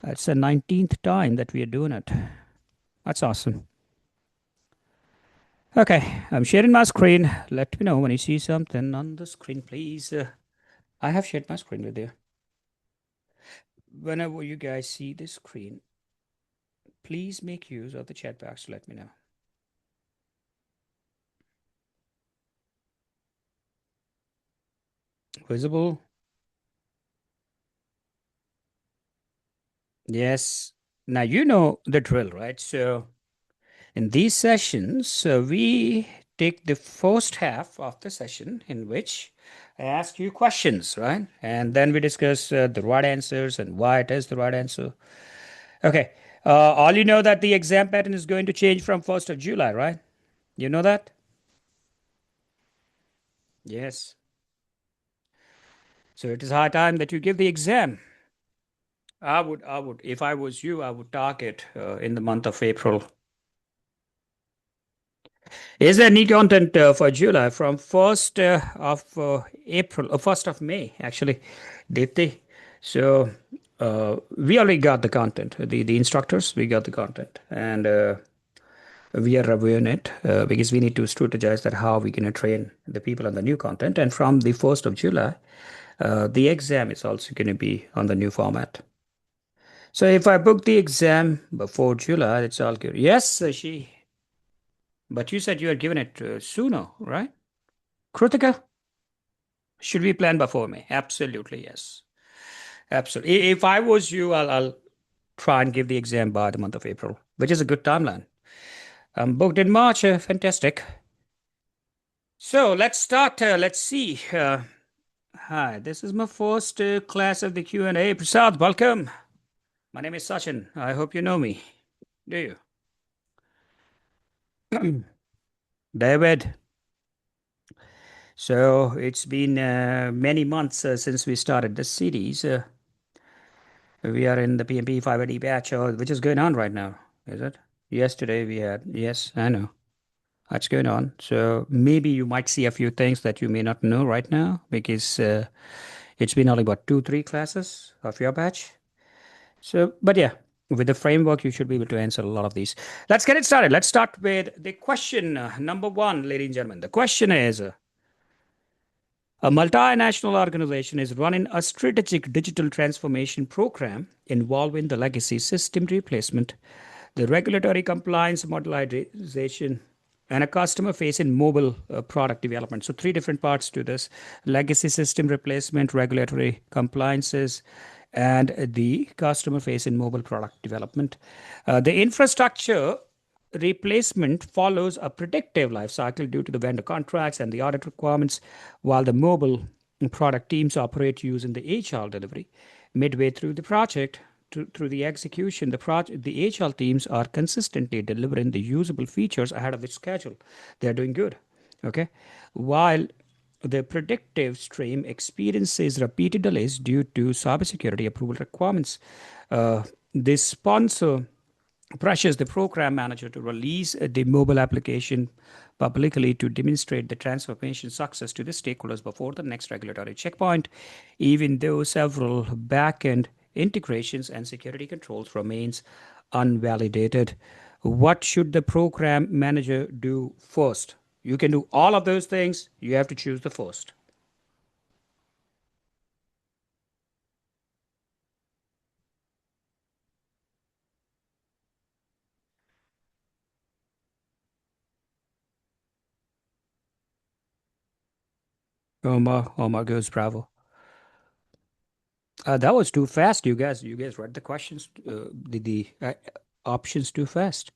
It's the 19th time that we are doing it. That's awesome. Okay, I'm sharing my screen. Let me know when you see something on the screen, please. I have shared my screen with you. Whenever you guys see the screen, please make use of the chat box to let me know. Visible? Yes. Now you know the drill, right? So in these sessions, we take the first half of the session in which I ask you questions, right? And then we discuss the right answers and why it is the right answer. Okay. All you know that the exam pattern is going to change from 1st of July, right? You know that? Yes. So it is high time that you give the exam. If I was you, I would target in the month of April. Is there any content for July from 1st of April, 1st of May, actually, Deepthi? So we already got the content. The instructors, we got the content. And we are reviewing it because we need to strategize that how we're going to train the people on the new content. And from the 1st of July, the exam is also going to be on the new format. So if I book the exam before July, it's all good. Yes, but you said you had given it sooner, right? Kritika, should we plan before May? Absolutely, yes. Absolutely. If I was you, I'll try and give the exam by the month of April, which is a good timeline. I'm booked in March. Fantastic. So let's start. Let's see. Hi, this is my first class of the Q&A. Prasad, welcome. My name is Sachin. I hope you know me. Do you? David. So it's been many months since we started this series. We are in the PMP 580 batch, which is going on right now, is it? Yesterday we had, yes, I know. That's going on. So maybe you might see a few things that you may not know right now because it's been only about 2, 3 classes of your batch. So, but yeah, with the framework, you should be able to answer a lot of these. Let's get it started. Let's start with the question number one, ladies and gentlemen. The question is a multinational organization is running a strategic digital transformation program involving the legacy system replacement, the regulatory compliance modernization, and a customer facing mobile product development. So, three different parts to this: legacy system replacement, regulatory compliances, and the customer facing mobile product development. The infrastructure replacement follows a predictive life cycle due to the vendor contracts and the audit requirements, while the mobile product teams operate using the HR delivery. Midway through the project, through the execution, the HR teams are consistently delivering the usable features ahead of the schedule. They're doing good. Okay. While the predictive stream experiences repeated delays due to cybersecurity approval requirements. The sponsor pressures the program manager to release the mobile application publicly to demonstrate the transformation success to the stakeholders before the next regulatory checkpoint, even though several back-end integrations and security controls remains unvalidated. What should the program manager do first? You can do all of those things. You have to choose the first. Omar goes bravo. That was too fast, you guys. You guys read the questions, the options too fast.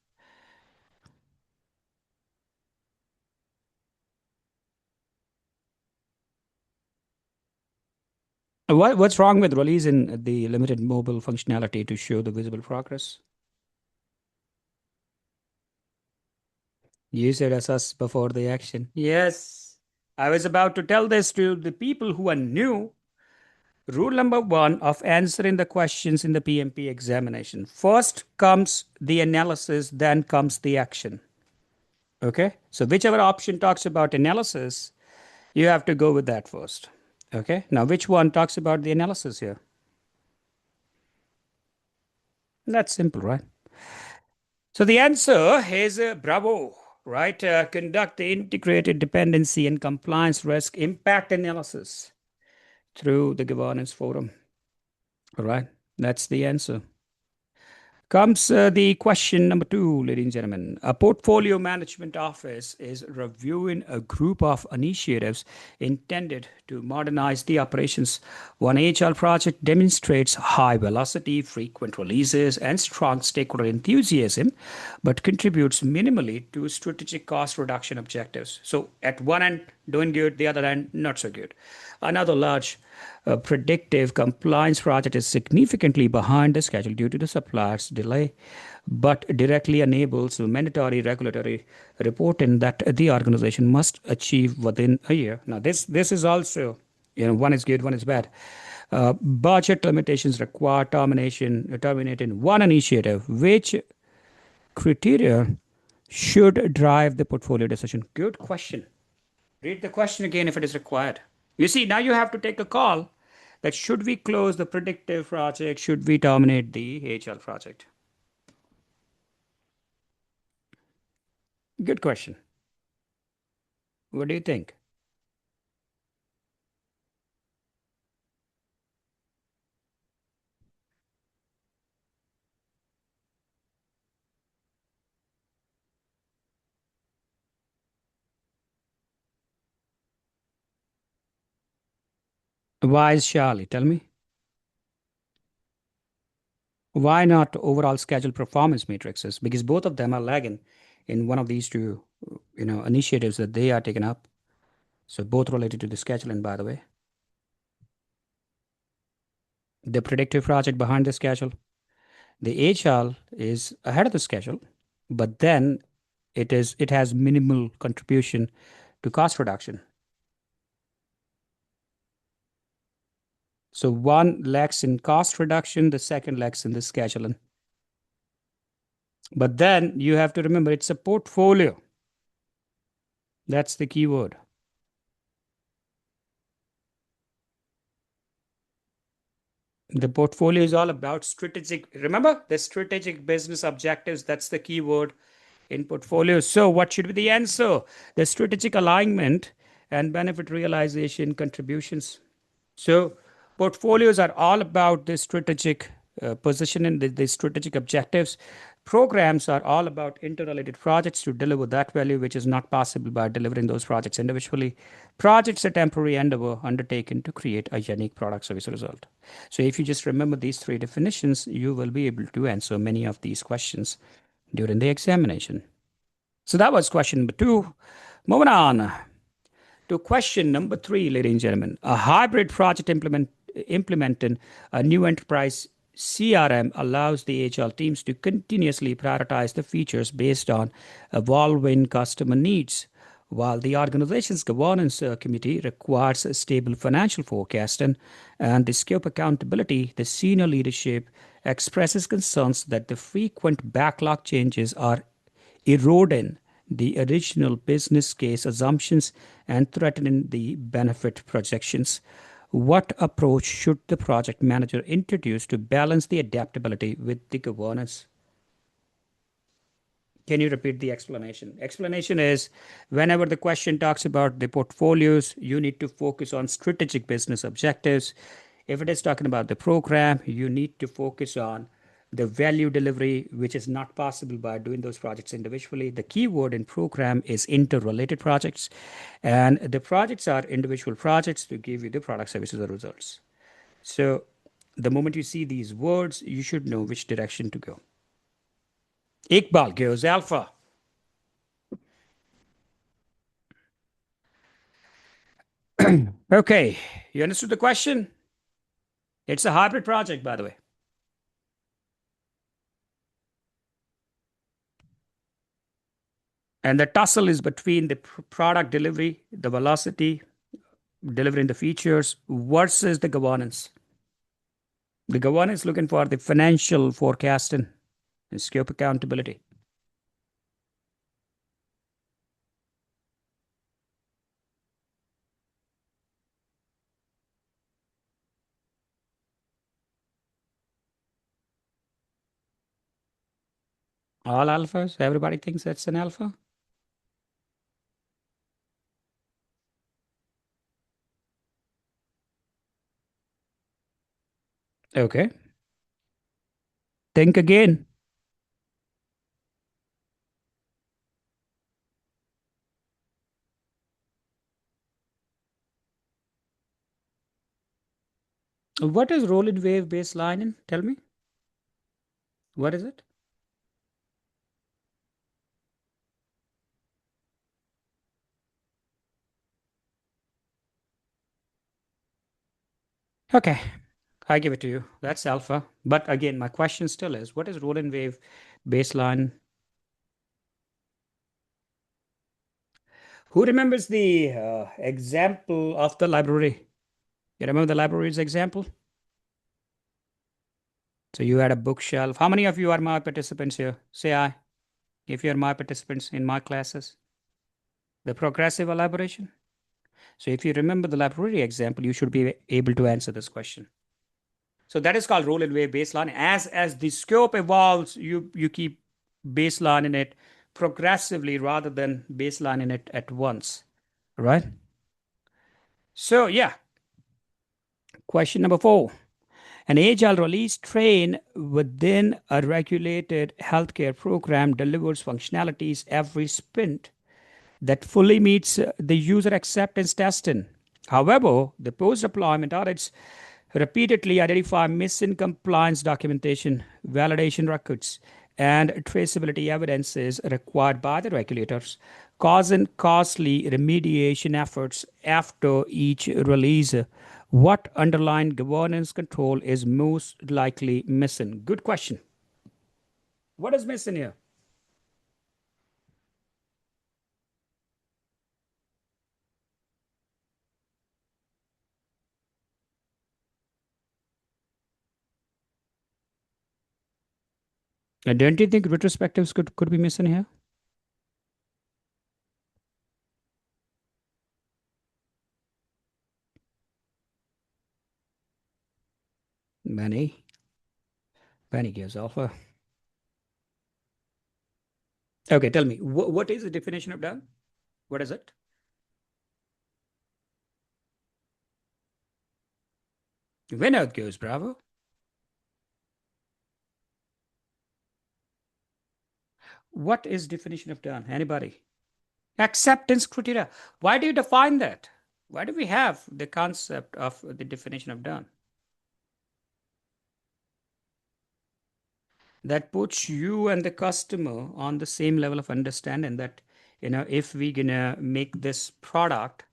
What's wrong with releasing the limited mobile functionality to show the visible progress? You said assess before the action. Yes. I was about to tell this to the people who are new. Rule number one of answering the questions in the PMP examination. First comes the analysis, then comes the action. Okay? So, whichever option talks about analysis, you have to go with that first. Okay? Now, which one talks about the analysis here? That's simple, right? So the answer is bravo, right? Conduct the integrated dependency and compliance risk impact analysis through the governance forum. All right, that's the answer. Comes the question number two, ladies and gentlemen. A portfolio management office is reviewing a group of initiatives intended to modernize the operations. One HR project demonstrates high velocity, frequent releases, and strong stakeholder enthusiasm, but contributes minimally to strategic cost reduction objectives. So, at one end, doing good, the other end, not so good. Another large predictive compliance project is significantly behind the schedule due to the supplier's delay, but directly enables mandatory regulatory reporting that the organization must achieve within a year. Now, this is also, one is good, one is bad. Budget limitations require terminating one initiative, which criteria should drive the portfolio decision. Good question. Read the question again if it is required. You see, now you have to take a call that should we close the predictive project, should we terminate the HR project? Good question. What do you think? Why is Charlie? Tell me. Why not overall schedule performance matrices? Because both of them are lagging in one of these two, initiatives that they are taking up. So both related to the scheduling, by the way. The predictive project behind the schedule. The HR is ahead of the schedule, but then it has minimal contribution to cost reduction. So one lacks in cost reduction, the second lacks in the scheduling. But then you have to remember it's a portfolio. That's the key word. The portfolio is all about strategic. Remember the strategic business objectives. That's the key word in portfolio. So, what should be the answer? The strategic alignment and benefit realization contributions. So, portfolios are all about the strategic position and the strategic objectives. Programs are all about interrelated projects to deliver that value, which is not possible by delivering those projects individually. Projects are temporary endeavor undertaken to create a unique product service result. So, if you just remember these three definitions, you will be able to answer many of these questions during the examination. So, that was question number two. Moving on to question number three, ladies and gentlemen. A hybrid project implementing a new enterprise CRM allows the HR teams to continuously prioritize the features based on evolving customer needs. While the organization's governance committee requires a stable financial forecasting and the scope accountability, the senior leadership expresses concerns that the frequent backlog changes are eroding the original business case assumptions and threatening the benefit projections. What approach should the project manager introduce to balance the adaptability with the governance? Can you repeat the explanation? Explanation is whenever the question talks about the portfolios, you need to focus on strategic business objectives. If it is talking about the program, you need to focus on the value delivery, which is not possible by doing those projects individually. The key word in program is interrelated projects, and the projects are individual projects to give you the product, services, or results. So, the moment you see these words, you should know which direction to go. Iqbal goes alpha. Okay, you understood the question? It's a hybrid project, by the way. And the tussle is between the product delivery, the velocity, delivering the features versus the governance. The governance looking for the financial forecasting and scope accountability. All alphas? Everybody thinks that's an alpha? Okay. Think again. What is rolling wave baseline in? Tell me. What is it? Okay. I give it to you. That's alpha. But again, my question still is what is rolling wave baseline? Who remembers the example of the library? You remember the library's example? So you had a bookshelf. How many of you are my participants here? Say I, if you're my participants in my classes. The progressive elaboration. So if you remember the library example, you should be able to answer this question. So that is called roll and wave baseline. As the scope evolves, you keep baseline in it progressively rather than baseline in it at once. Right? So yeah, question number 4. An agile release train within a regulated healthcare program delivers functionalities every sprint that fully meets the user acceptance testing. However, the post deployment audits repeatedly identify missing compliance documentation, validation records, and traceability evidences required by the regulators, causing costly remediation efforts after each release. What underlying governance control is most likely missing? Good question. What is missing here? Don't you think retrospectives could be missing here? Many. Penny gives alpha. Okay, tell me, what is the definition of done? What is it? Winner goes, bravo. What is definition of done? Anybody? Acceptance criteria. Why do you define that? Why do we have the concept of the definition of done? That puts you and the customer on the same level of understanding that, if we're gonna make this product,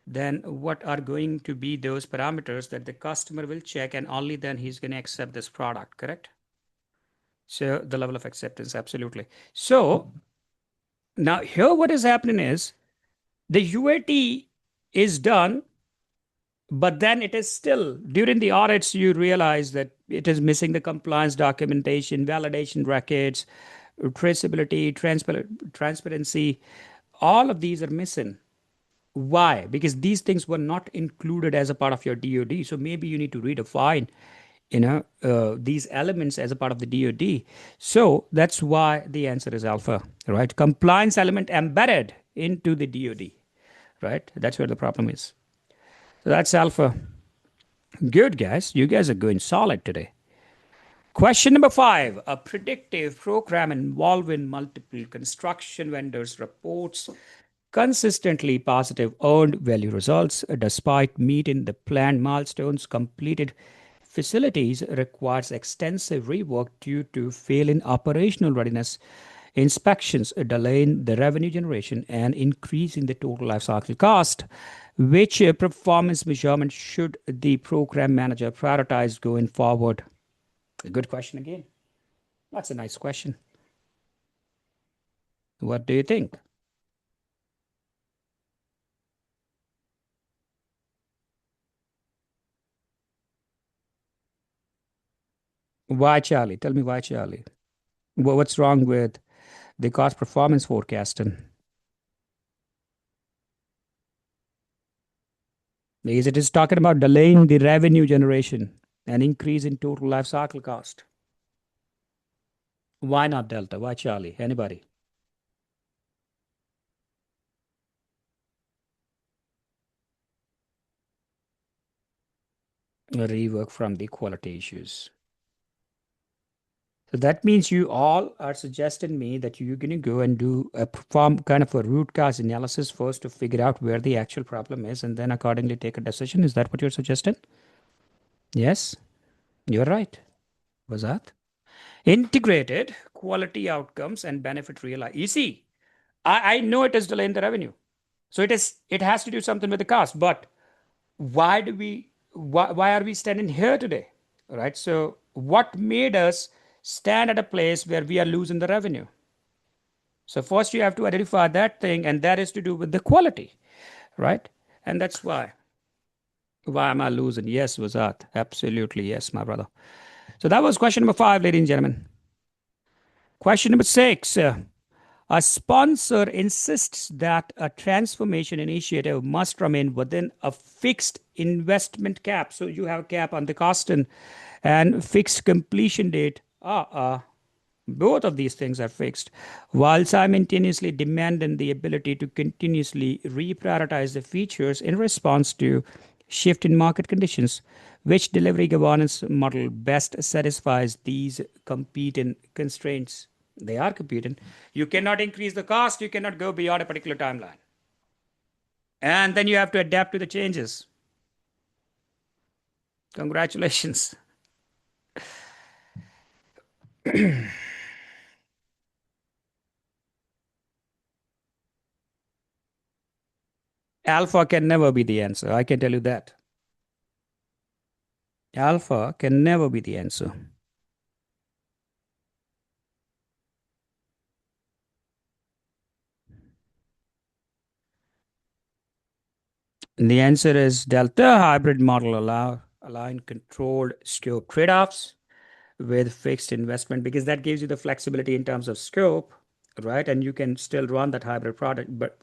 then what are going to be those parameters that the customer will check and only then he's gonna accept this product, correct? So the level of acceptance, absolutely. So now here what is happening is the UAT is done, but then it is still during the audits you realize that it is missing the compliance documentation, validation records, traceability, transparency. All of these are missing. Why? Because these things were not included as a part of your DoD. So maybe you need to redefine, these elements as a part of the DoD. So that's why the answer is alpha, right? Compliance element embedded into the DoD, right? That's where the problem is. So that's alpha. Good, guys. You guys are going solid today. Question number 5. A predictive program involving multiple construction vendors reports consistently positive earned value results despite meeting the planned milestones. Completed facilities requires extensive rework due to failing operational readiness, inspections delaying the revenue generation, and increasing the total lifecycle cost. Which performance measurement should the program manager prioritize going forward? A good question again. That's a nice question. What do you think? Why, Charlie? Tell me why, Charlie. What's wrong with the cost performance forecasting? Because it is talking about delaying the revenue generation and increase in total life cycle cost. Why not Delta? Why Charlie? Anybody? A rework from the quality issues. So that means you all are suggesting me that you're going to go and do a perform kind of a root cause analysis first to figure out where the actual problem is and then accordingly take a decision. Is that what you're suggesting? Yes, you're right. Was that? Integrated quality outcomes and benefit realized. You see, I know it is delaying the revenue. So it has to do something with the cost. But why are we standing here today? Right? So what made us stand at a place where we are losing the revenue? So first you have to identify that thing, and that is to do with the quality, right? And that's why. Why am I losing? Yes, Wazat. Absolutely, yes, my brother. So that was question number 5, ladies and gentlemen. Question number 6. A sponsor insists that a transformation initiative must remain within a fixed investment cap. So you have a cap on the cost and fixed completion date. Both of these things are fixed, while simultaneously demanding the ability to continuously reprioritize the features in response to shift in market conditions. Which delivery governance model best satisfies these competing constraints? They are competing. You cannot increase the cost, you cannot go beyond a particular timeline. And then you have to adapt to the changes. Congratulations. Alpha can never be the answer. I can tell you that. Alpha can never be the answer. And the answer is delta hybrid model allowing controlled scope trade-offs with fixed investment because that gives you the flexibility in terms of scope, right? And you can still run that hybrid product but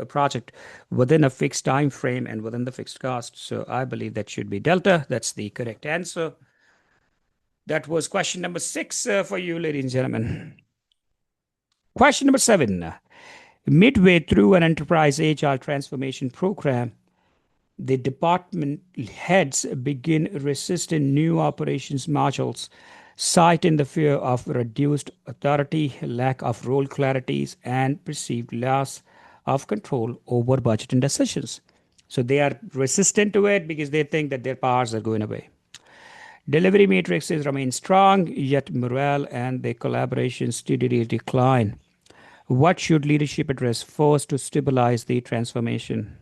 project within a fixed time frame and within the fixed cost. So I believe that should be delta. That's the correct answer. That was question number 6 for you, ladies and gentlemen. Question number 7. Midway through an enterprise HR transformation program, the department heads begin resisting new operations modules, citing the fear of reduced authority, lack of role clarities, and perceived loss of control over budget and decisions. So they are resistant to it because they think that their powers are going away. Delivery matrices remain strong, yet morale and the collaboration steadily decline. What should leadership address first to stabilize the transformation?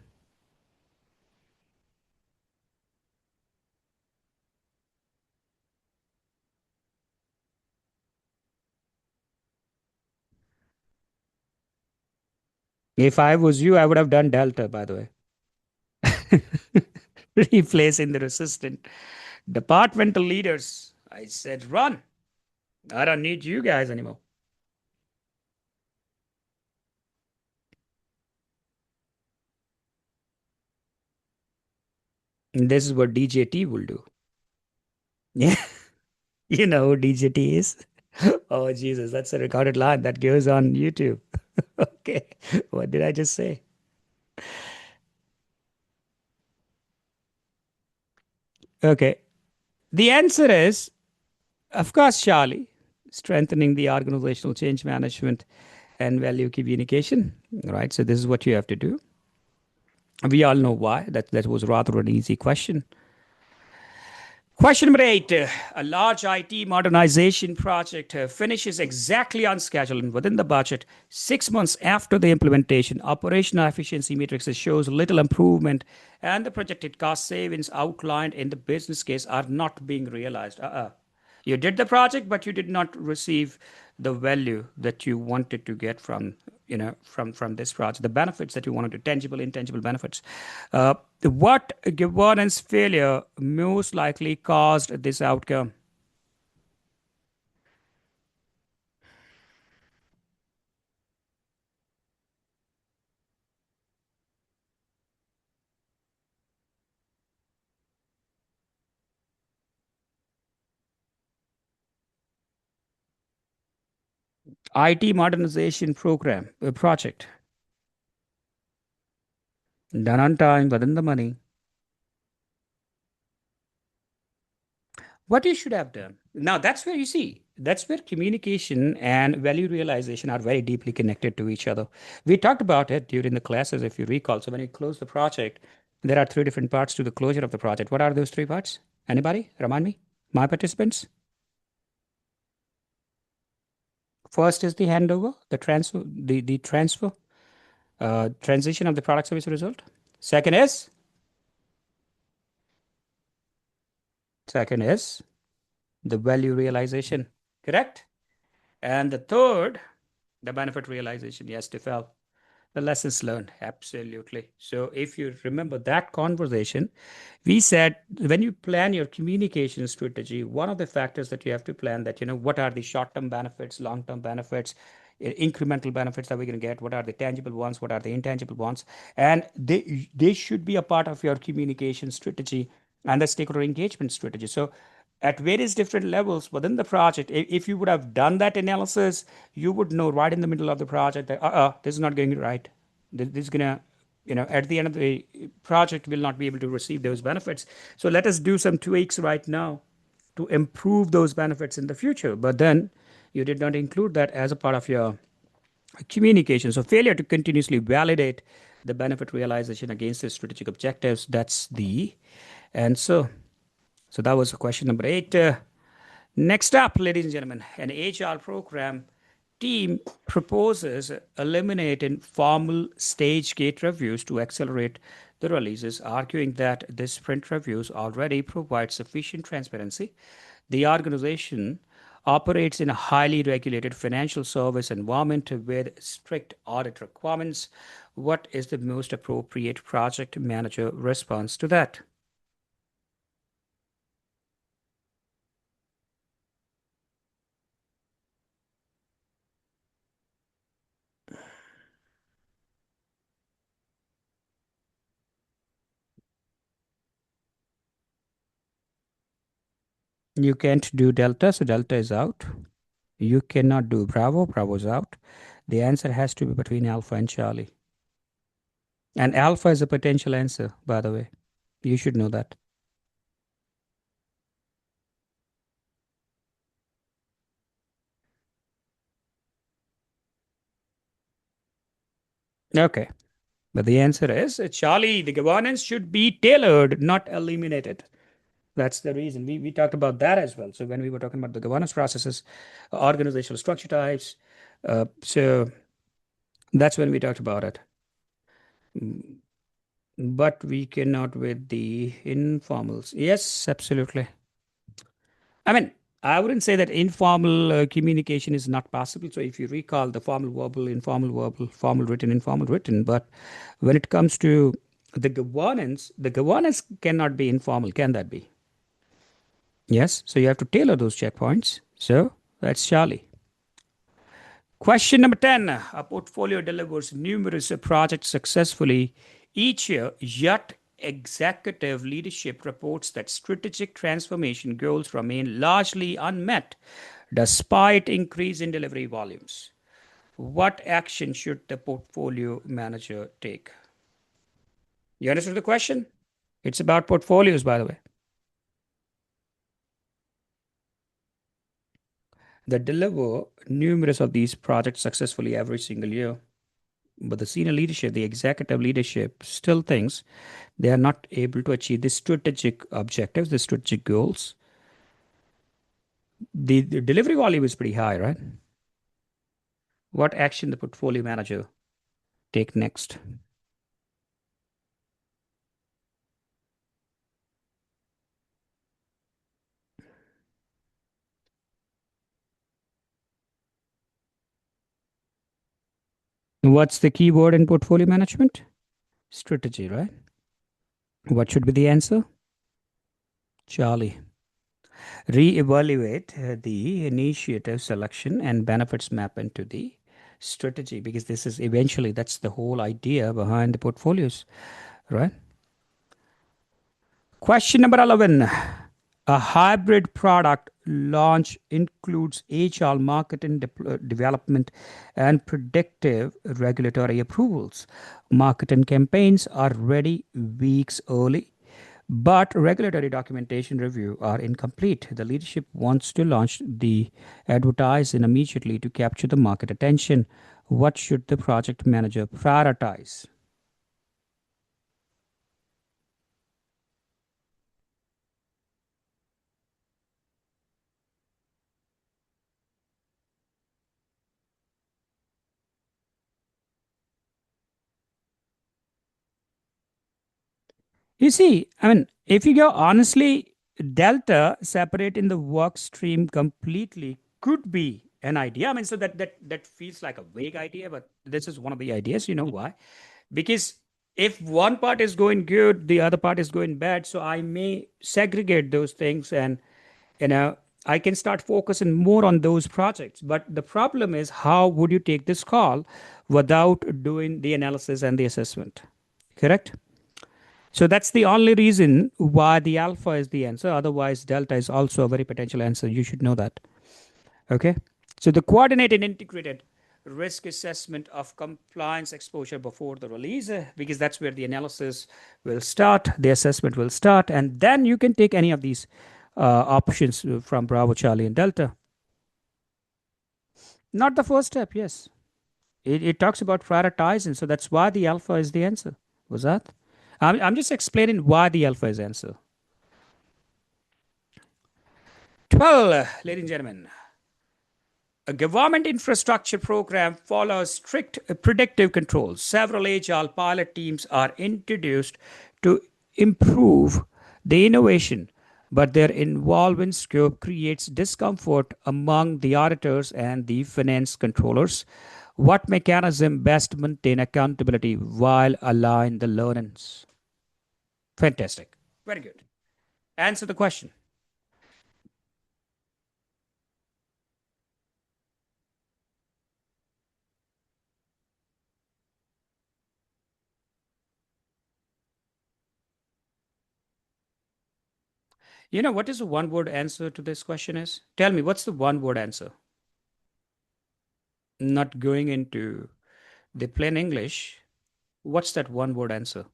If I was you, I would have done Delta, by the way. Replacing the resistant departmental leaders. I said, run. I don't need you guys anymore. And this is what DJT will do. Yeah. You know who DJT is? Oh, Jesus. That's a recorded line that goes on YouTube. Okay. What did I just say? Okay. The answer is, of course, Charlie, strengthening the organizational change management and value communication. Right. So this is what you have to do. We all know why. That was rather an easy question. Question number 8. A large IT modernization project finishes exactly on schedule and within the budget. 6 months after the implementation, operational efficiency matrices shows little improvement, and the projected cost savings outlined in the business case are not being realized. You did the project, but you did not receive the value that you wanted to get from this project, the benefits that you wanted to, tangible, intangible benefits. What governance failure most likely caused this outcome? IT modernization program, a project done on time, within the money. What you should have done. Now, that's where you see, that's where communication and value realization are very deeply connected to each other. We talked about it during the classes, if you recall. So, when you close the project, there are three different parts to the closure of the project. What are those three parts? Anybody? Remind me? My participants? First is the handover, the transition of the product service result. Second is, second is the value realization, correct? And the third, the benefit realization. Yes, Tifel. The lessons learned, absolutely. So if you remember that conversation, we said when you plan your communication strategy, one of the factors that you have to plan that, what are the short-term benefits, long-term benefits, incremental benefits that we're going to get, what are the tangible ones, what are the intangible ones, and they should be a part of your communication strategy and the stakeholder engagement strategy. So at various different levels within the project, if you would have done that analysis, you would know right in the middle of the project that this is not going right. This is gonna, at the end of the project, will not be able to receive those benefits. So let us do some tweaks right now to improve those benefits in the future. But then you did not include that as a part of your communication. So failure to continuously validate the benefit realization against the strategic objectives. That's the answer. So that was question number 8. Next up, ladies and gentlemen, an HR program team proposes eliminating formal stage gate reviews to accelerate the releases, arguing that the sprint reviews already provide sufficient transparency. The organization operates in a highly regulated financial service environment with strict audit requirements. What is the most appropriate project manager response to that? You can't do delta, so delta is out. You cannot do Bravo, Bravo's out. The answer has to be between Alpha and Charlie. And Alpha is a potential answer, by the way. You should know that. Okay. But the answer is Charlie, the governance should be tailored, not eliminated. That's the reason. We talked about that as well. So when we were talking about the governance processes, organizational structure types, so that's when we talked about it. But we cannot with the informals. Yes, absolutely. I mean, I wouldn't say that informal communication is not possible. So if you recall the formal verbal, formal written, informal written, but when it comes to the governance cannot be informal, can that be? Yes. So you have to tailor those checkpoints. So that's Charlie. Question number 10. A portfolio delivers numerous projects successfully each year, yet executive leadership reports that strategic transformation goals remain largely unmet despite increase in delivery volumes. What action should the portfolio manager take? You understood the question? It's about portfolios, by the way. They deliver numerous of these projects successfully every single year. But the senior leadership, the executive leadership, still thinks they are not able to achieve the strategic objectives, the strategic goals. The delivery volume is pretty high, right? What action the portfolio manager take next? What's the key word in portfolio management? Strategy, right? What should be the answer? Charlie. Re-evaluate the initiative selection and benefits map into the strategy because this is eventually that's the whole idea behind the portfolios, right? Question number 11. A hybrid product launch includes HR, marketing development, and predictive regulatory approvals. Marketing campaigns are ready weeks early, but regulatory documentation review are incomplete. The leadership wants to launch the advertising immediately to capture the market attention. What should the project manager prioritize? You see, I mean, if you go honestly, delta separating the work stream completely could be an idea. I mean, so that feels like a vague idea, but this is one of the ideas. You know why? Because if one part is going good, the other part is going bad. So I may segregate those things, and you know, I can start focusing more on those projects. But the problem is, how would you take this call without doing the analysis and the assessment? Correct? So that's the only reason why the alpha is the answer. Otherwise, delta is also a very potential answer. You should know that. Okay. So the coordinated integrated risk assessment of compliance exposure before the release, because that's where the analysis will start, the assessment will start, and then you can take any of these options from Bravo, Charlie, and Delta. Not the first step, yes. It talks about prioritizing, so that's why the alpha is the answer. Was that? I'm just explaining why the alpha is the answer. 12, ladies and gentlemen, a government infrastructure program follows strict predictive controls. Several agile pilot teams are introduced to improve the innovation, but their involvement scope creates discomfort among the auditors and the finance controllers. What mechanism best maintain accountability while allowing the learnings? Fantastic. Very good. Answer the question. You know, what is the one word answer to this question is? Tell me, what's the one word answer? Not going into the plain English. What's that one word answer?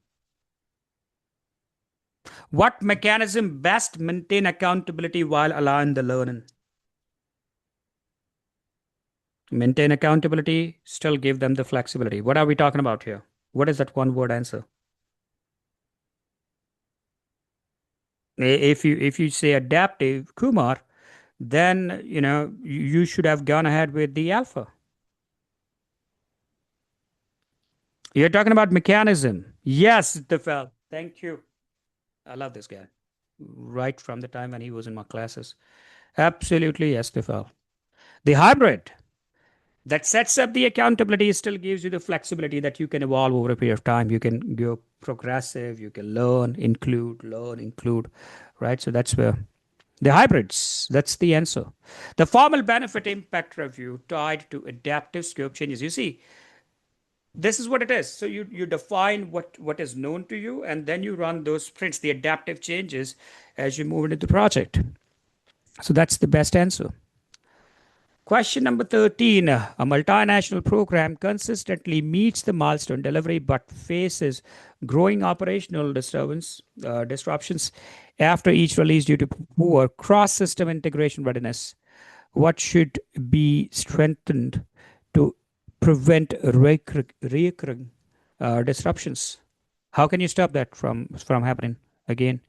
What mechanism best maintain accountability while allowing the learning? Maintain accountability, still give them the flexibility. What are we talking about here? What is that one word answer? If you say adaptive, Kumar, then you should have gone ahead with the alpha. You're talking about mechanism. Yes, Tefel. Thank you. I love this guy. Right from the time when he was in my classes. Absolutely, yes, Tefel. The hybrid that sets up the accountability still gives you the flexibility that you can evolve over a period of time. You can go progressive, you can learn, include, right? So that's where the hybrids, that's the answer. The formal benefit impact review tied to adaptive scope changes. You see, this is what it is. So you define what is known to you, and then you run those sprints, the adaptive changes as you move into the project. So that's the best answer. Question number 13. A multinational program consistently meets the milestone delivery but faces growing operational disruptions after each release due to poor cross system integration readiness. What should be strengthened to prevent recurring disruptions? How can you stop that from happening again?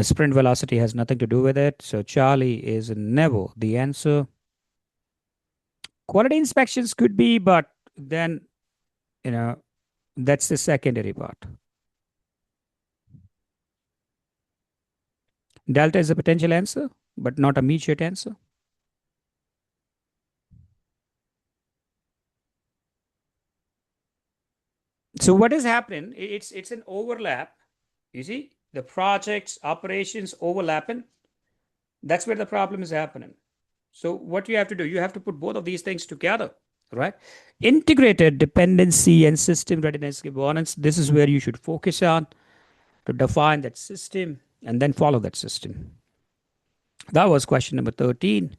Sprint velocity has nothing to do with it. So Charlie is never the answer. Quality inspections could be, but then, you know, that's the secondary part. Delta is a potential answer, but not a immediate answer. So what is happening? It's an overlap. You see, the projects, operations overlapping. That's where the problem is happening. So what you have to do, you have to put both of these things together, right? Integrated dependency and system readiness governance. This is where you should focus on. to define that system and then follow that system. That was question number 13.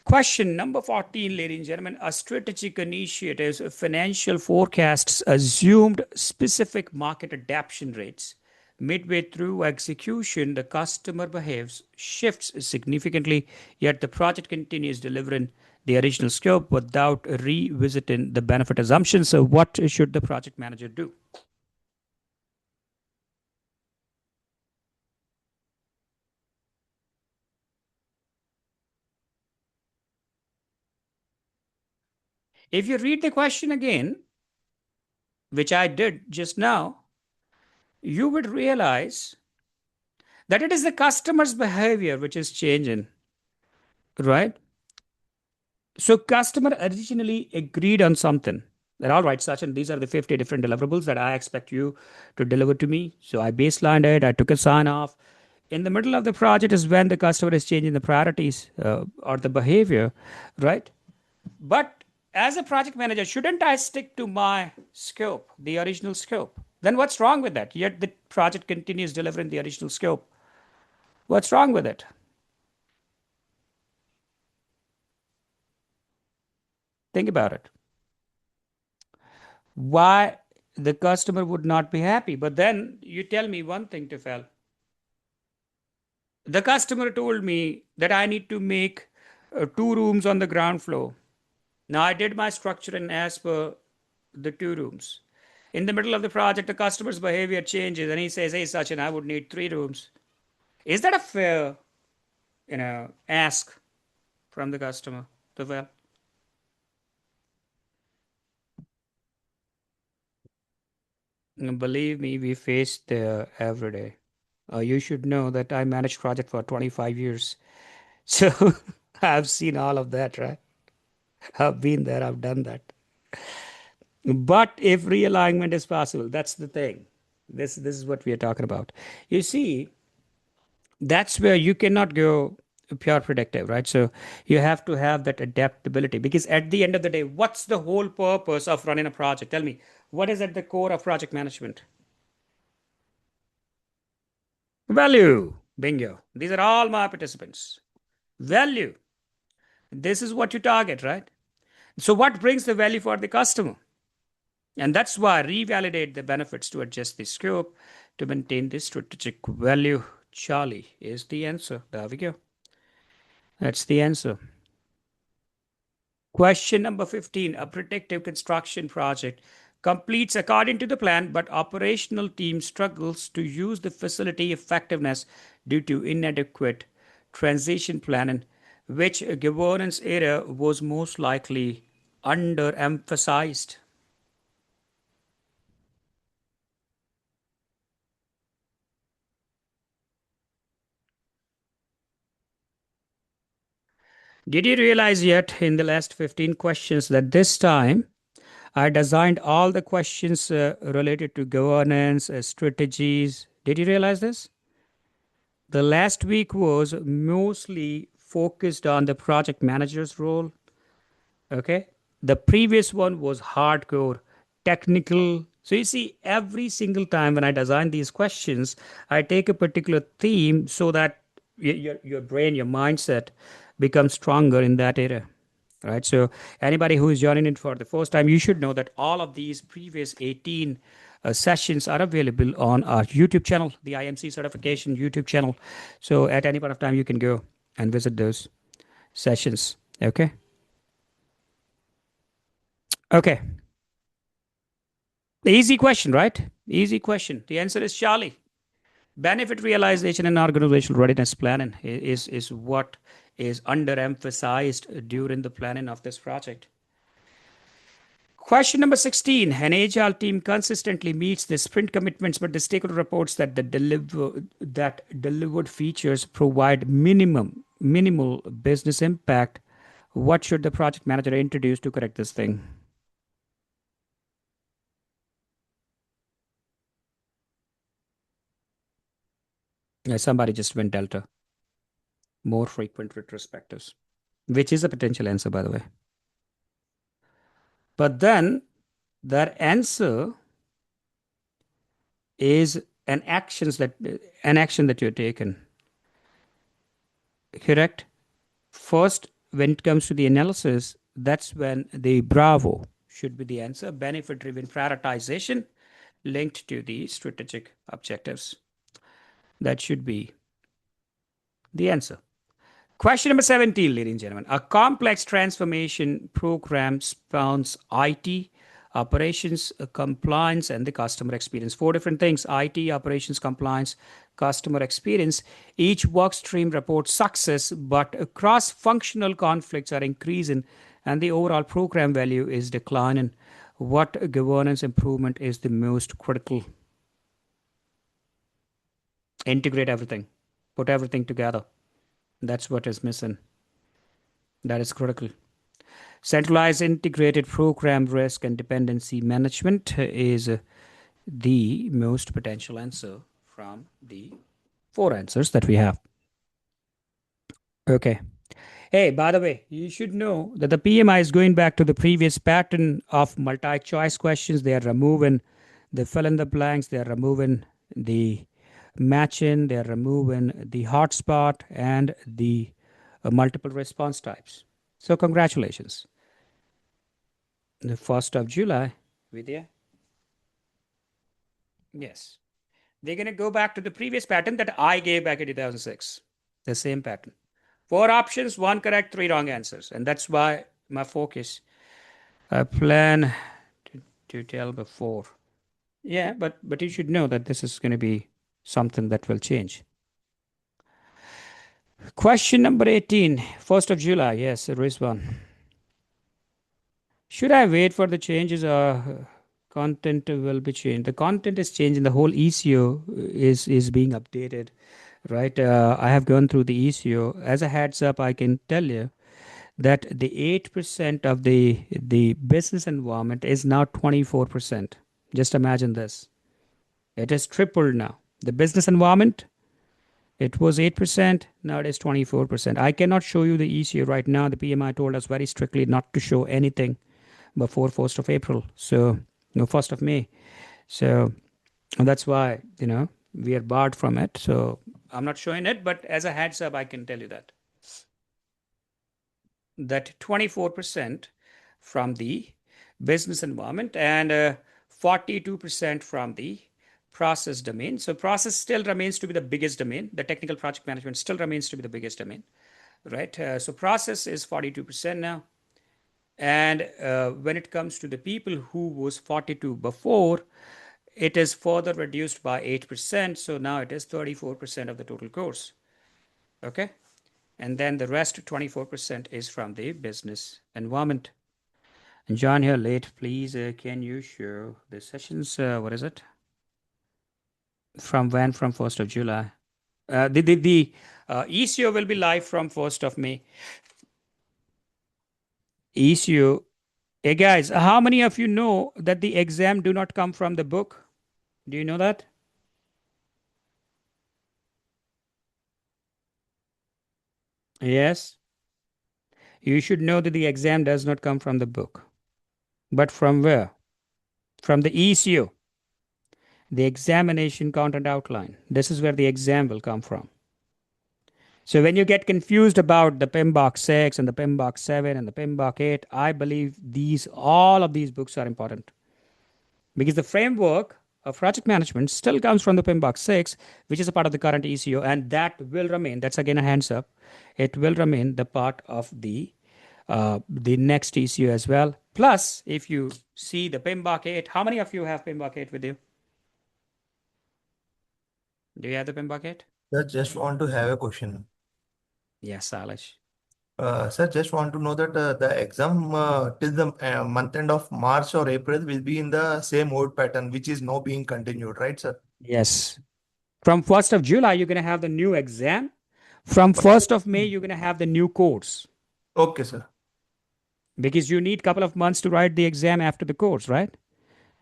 Question number 14, ladies and gentlemen. A strategic initiatives, financial forecasts assumed specific market adaptation rates. Midway through execution, the customer behaves, shifts significantly, yet the project continues delivering the original scope without revisiting the benefit assumptions. So, what should the project manager do? If you read the question again, which I did just now, you would realize that it is the customer's behavior which is changing, right? So customer originally agreed on something. That all right, Sachin, these are the 50 different deliverables that I expect you to deliver to me. So I baselined it, I took a sign off. In the middle of the project is when the customer is changing the priorities or the behavior, right? But as a project manager, shouldn't I stick to my scope, the original scope? Then what's wrong with that? Yet the project continues delivering the original scope. What's wrong with it? Think about it. Why the customer would not be happy? But then you tell me one thing, Tefel. The customer told me that I need to make two rooms on the ground floor. Now I did my structure and as per the two rooms. In the middle of the project, the customer's behavior changes and he says, "Hey, Sachin, I would need three rooms." Is that a fair, ask from the customer? Tefel? Believe me, we face the every day. You should know that I managed project for 25 years. So I've seen all of that, right? I've been there, I've done that. But if realignment is possible, that's the thing. This is what we are talking about. You see, that's where you cannot go pure predictive, right? So you have to have that adaptability because at the end of the day, what's the whole purpose of running a project? Tell me, what is at the core of project management? Value. Bingo. These are all my participants. Value. This is what you target, right? So, what brings the value for the customer? And that's why revalidate the benefits to adjust the scope to maintain the strategic value. Charlie is the answer. There we go. That's the answer. Question number 15. A predictive construction project completes according to the plan, but operational team struggles to use the facility effectiveness due to inadequate transition planning. Which governance area was most likely underemphasized? Did you realize yet in the last 15 questions that this time I designed all the questions related to governance, strategies? Did you realize this? The last week was mostly focused on the project manager's role. Okay. The previous one was hardcore technical. So you see, every single time when I design these questions, I take a particular theme so that your brain, your mindset becomes stronger in that area. Right. So anybody who is joining in for the first time, you should know that all of these previous 18 sessions are available on our YouTube channel, the IMC certification YouTube channel. So at any point of time, you can go and visit those sessions. Okay. Okay. Easy question, right? Easy question. The answer is Charlie. Benefit realization and organizational readiness planning is what is underemphasized during the planning of this project. Question number 16. An agile team consistently meets the sprint commitments, but the stakeholder reports that that delivered features provide minimal business impact. What should the project manager introduce to correct this thing? Yeah, somebody just went Delta. More frequent retrospectives, which is a potential answer, by the way. But then that answer is an action that you're taken. Correct? First, when it comes to the analysis, that's when the Bravo should be the answer. Benefit driven prioritization linked to the strategic objectives. That should be the answer. Question number 17, ladies and gentlemen. A complex transformation program spans IT, operations, compliance, and the customer experience. Four different things: IT, operations, compliance, customer experience. Each work stream reports success, but cross functional conflicts are increasing, and the overall program value is declining. What governance improvement is the most critical? Integrate everything, put everything together. That's what is missing. That is critical. Centralized integrated program risk and dependency management is the most potential answer from the four answers that we have. Okay. Hey, by the way, you should know that the PMI is going back to the previous pattern of multi choice questions. They are removing the fill in the blanks, they are removing the match in, they are removing the hotspot, and the multiple response types. So, congratulations. The 1st of July, Vidya. Yes. They're going to go back to the previous pattern that I gave back in 2006. The same pattern. Four options, one correct, three wrong answers. And that's why my focus. I plan to tell before. Yeah, but you should know that this is going to be something that will change. Question number 18, 1st of July. Yes, there is one. Should I wait for the changes or content will be changed? The content is changing. The whole ECO is being updated, right? I have gone through the ECO. As a heads up, I can tell you that the 8% of the business environment is now 24%. Just imagine this. It is tripled now. The business environment, it was 8%, now it is 24%. I cannot show you the ECO right now. The PMI told us very strictly not to show anything before 1st of April. So, no, 1st of May. So, that's why, we are barred from it. So, I'm not showing it, but as a heads up, I can tell you that 24% from the business environment and 42% from the process domain. So process still remains to be the biggest domain. The technical project management still remains to be the biggest domain, right? So process is 42% now. And when it comes to the people who was 42 before, it is further reduced by 8%. So now it is 34% of the total course. Okay. And then the rest 24% is from the business environment. And John here late, please can you show the sessions? What is it? From when? From 1st of July. The ECO will be live from 1st of May. ECO. Hey guys, how many of you know that the exam do not come from the book? Do you know that? Yes. You should know that the exam does not come from the book. But from where? From the ECO, the examination content outline. This is where the exam will come from. So when you get confused about the PMBOK 6 and the PMBOK 7 and the PMBOK 8, I believe all of these books are important because the framework of project management still comes from the PMBOK 6, which is a part of the current ECO, and that will remain. That's again a hands up. It will remain the part of the next ECO as well. Plus, if you see the PMBOK 8, how many of you have PMBOK 8 with you? Do you have the PMBOK 8? Sir, just want to have a question. Yes, Salish. Sir, just want to know that the exam till the month end of March or April will be in the same old pattern, which is now being continued, right, sir? Yes. From 1st of July, you're going to have the new exam. From 1st of May, you're going to have the new course Okay, sir. because you need a couple of months to write the exam after the course, right?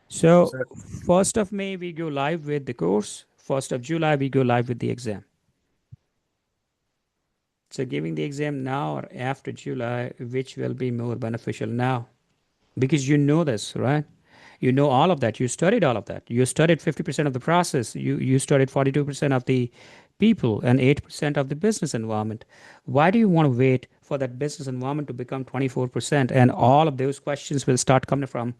So, Sir, 1st of May, we go live with the course. 1st of July, we go live with the exam. So, giving the exam now or after July, which will be more beneficial now? Because you know this, right? You know all of that. You studied all of that. You studied 50% of the process. You studied 42% of the people and 8% of the business environment. Why do you want to wait for that business environment to become 24%? And all of those questions will start coming from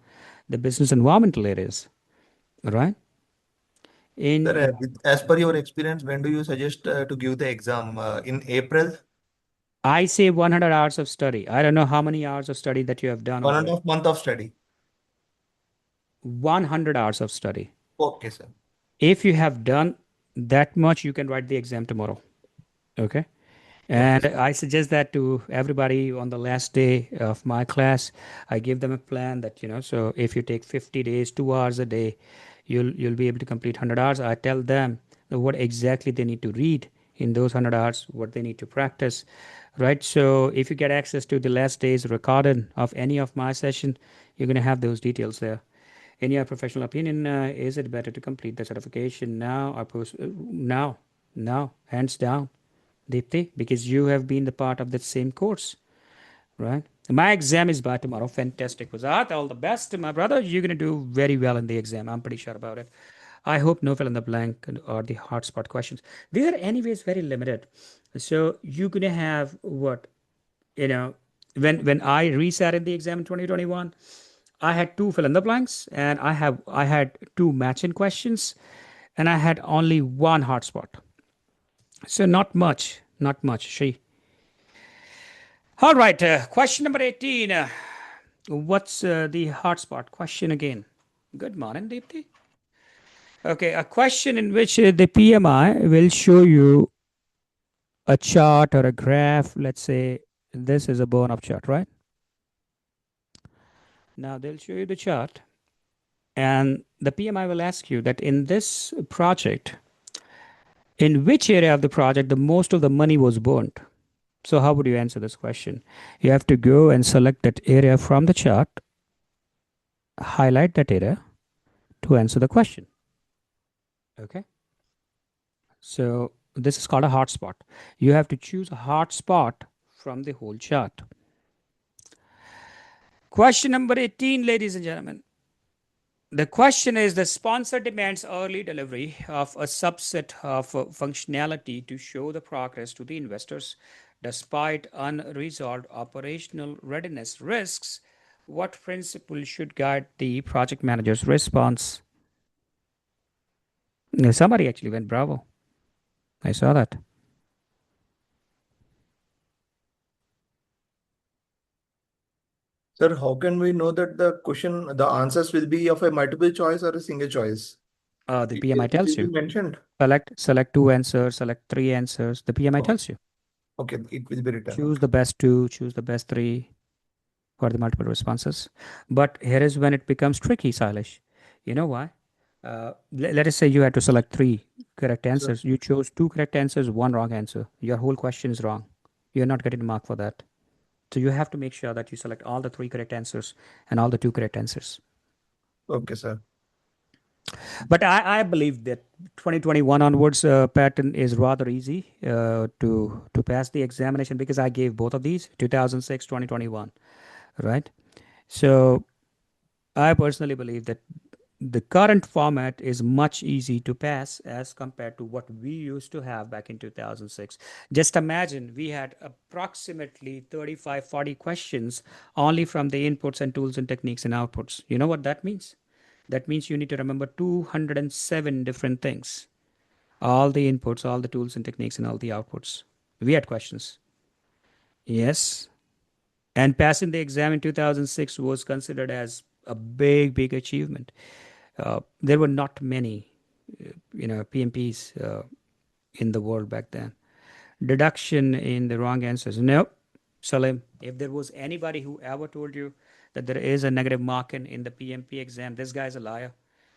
the business environmental areas, right? Sir, In as per your experience, when do you suggest to give the exam? In April? I say 100 hours of study. I don't know how many hours of study that you have done One and already. a half month of study. 100 hours of study. Okay, sir. If you have done that much, you can write the exam tomorrow. Okay. Okay, And sir. I suggest that to everybody on the last day of my class. I give them a plan that, so if you take 50 days, 2 hours a day, you'll be able to complete 100 hours. I tell them what exactly they need to read in those 100 hours, what they need to practice, right? So if you get access to the last day's recording of any of my session, you're going to have those details there. In your professional opinion, is it better to complete the certification now or now? Now, hands down. Deepthi, because you have been the part of the same course, right? My exam is by tomorrow. Fantastic. Wazat, all the best, my brother. You're going to do very well in the exam. I'm pretty sure about it. I hope no fill in the blank or the hotspot questions. These are, anyways, very limited. So you're going to have what, you know, when I resat in the exam in 2021, I had two fill in the blanks and I had two matching questions and I had only one hotspot. So not much, not much. She All right, question number 18. What's the hotspot question again? Good morning, Deepthi. Okay, a question in which the PMI will show you a chart or a graph. Let's say this is a bone up chart, right? Now they'll show you the chart, and the PMI will ask you that in this project, in which area of the project the most of the money was burnt. So, how would you answer this question? You have to go and select that area from the chart, highlight that area to answer the question. Okay. So this is called a hotspot. You have to choose a hotspot from the whole chart. Question number 18, ladies and gentlemen. The question is the sponsor demands early delivery of a subset of functionality to show the progress to the investors despite unresolved operational readiness risks. What principle should guide the project manager's response? Somebody actually went bravo. I saw that. Sir, how can we know that the answers will be of a multiple choice or a single choice? The PMI It will tells be you. mentioned. Select two answers, select three answers. The PMI Oh, tells you. okay, it will be written. Choose Okay. the best two, choose the best three for the multiple responses. But here is when it becomes tricky, Sailesh. You know why? Let us say you had to select three correct So, answers. You chose two correct answers, one wrong answer. Your whole question is wrong. You're not getting a mark for that. So you have to make sure that you select all the three correct answers and all the two correct answers. okay, sir. But I believe that 2021 onwards pattern is rather easy to pass the examination because I gave both of these 2006, 2021, right? So I personally believe that the current format is much easy to pass as compared to what we used to have back in 2006. Just imagine we had approximately 35, 40 questions only from the inputs and tools and techniques and outputs. You know what that means? That means you need to remember 207 different things, all the inputs, all the tools and techniques, and all the outputs. We had questions. Yes. And passing the exam in 2006 was considered as a big, big achievement. There were not many, PMPs in the world back then. Deduction in the wrong answers. Nope. Salim, if there was anybody who ever told you that there is a negative marking in the PMP exam, this guy's a liar.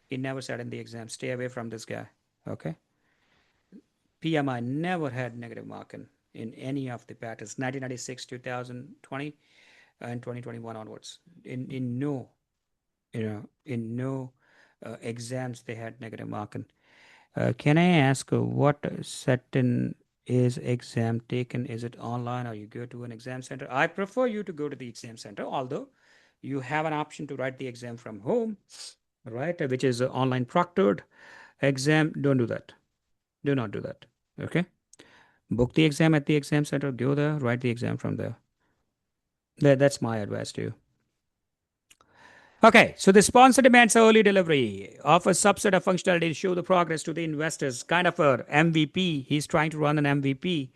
He never sat in the exam. Stay away from this guy. Okay. PMI never had negative marking in any of the patterns, 1996, 2020, and 2021 onwards. In no, in no exams they had negative marking. Can I ask what setting is exam taken? Is it online or you go to an exam center? I prefer you to go to the exam center, although You have an option to write the exam from home, right? Which is online proctored exam. Don't do that. Do not do that. Okay. Book the exam at the exam center. Go there. Write the exam from there. That's my advice to you. Okay, so the sponsor demands early delivery of a subset of functionality to show the progress to the investors. Kind of a MVP. He's trying to run an MVP.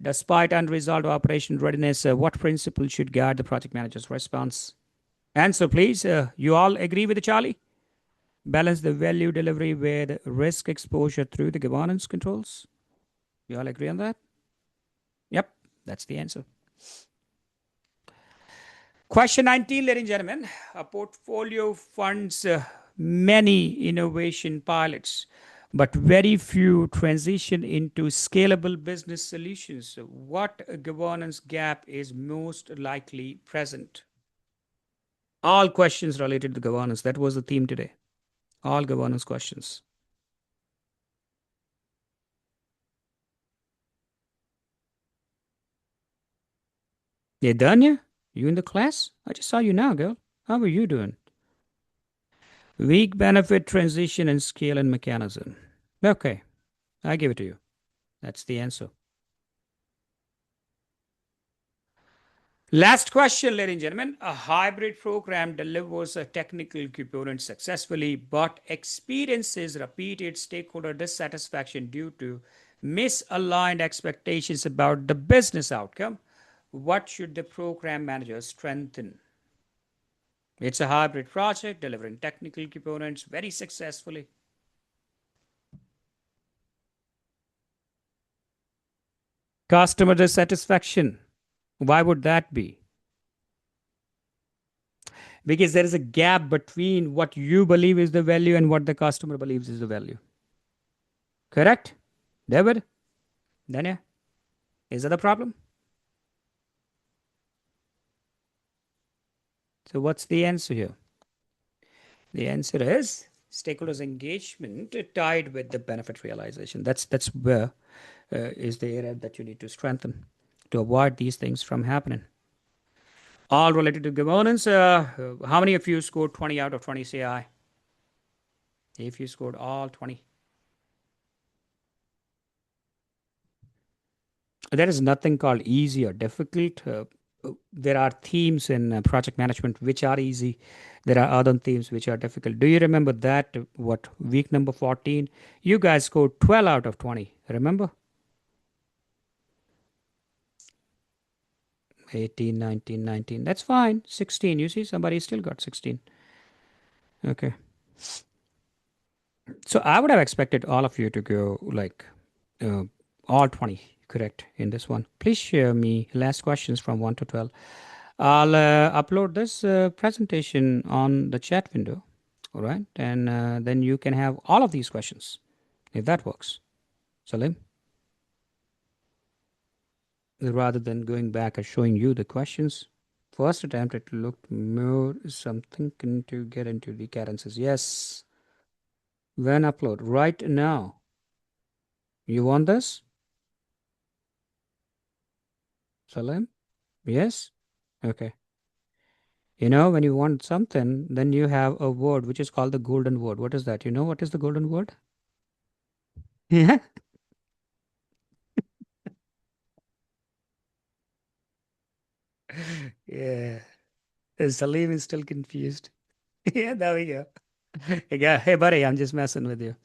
Despite unresolved operation readiness, what principle should guide the project manager's response? Answer, please. You all agree with Charlie? Balance the value delivery with risk exposure through the governance controls. You all agree on that? Yep, that's the answer. Question 19, ladies and gentlemen. A portfolio funds many innovation pilots, but very few transition into scalable business solutions. What governance gap is most likely present? All questions related to governance. That was the theme today. All governance questions. You done ya? You in the class? I just saw you now, girl. How are you doing? Weak benefit transition and scale and mechanism. Okay, I give it to you. That's the answer. Last question, ladies and gentlemen. A hybrid program delivers a technical component successfully, but experiences repeated stakeholder dissatisfaction due to misaligned expectations about the business outcome. What should the program manager strengthen? It's a hybrid project delivering technical components very successfully. Customer dissatisfaction. Why would that be? Because there is a gap between what you believe is the value and what the customer believes is the value. Correct? David? Danya? Is that a problem? So, what's the answer here? The answer is stakeholders' engagement tied with the benefit realization. That's where is the area that you need to strengthen to avoid these things from happening. All related to governance. How many of you scored 20 out of 20 CI? If you scored all 20. There is nothing called easy or difficult. There are themes in project management which are easy. There are other themes which are difficult. Do you remember that? What, week number 14? You guys scored 12 out of 20. Remember? 18, 19, 19. That's fine. 16. You see, somebody still got 16. Okay. So I would have expected all of you to go like uh, all 20 correct in this one. Please share me last questions from 1 to 12. I'll upload this presentation on the chat window. All right. And then you can have all of these questions if that works. Salim, rather than going back and showing you the questions, first attempt it looked more something to get into the cadences. Yes. When upload? Right now. You want this? Salim? Yes? Okay. You know, when you want something, then you have a word which is called the golden word. What is that? You know what is the golden word? Yeah. Yeah. Salim is still confused. Yeah, there we go. Yeah. Hey, buddy, I'm just messing with you.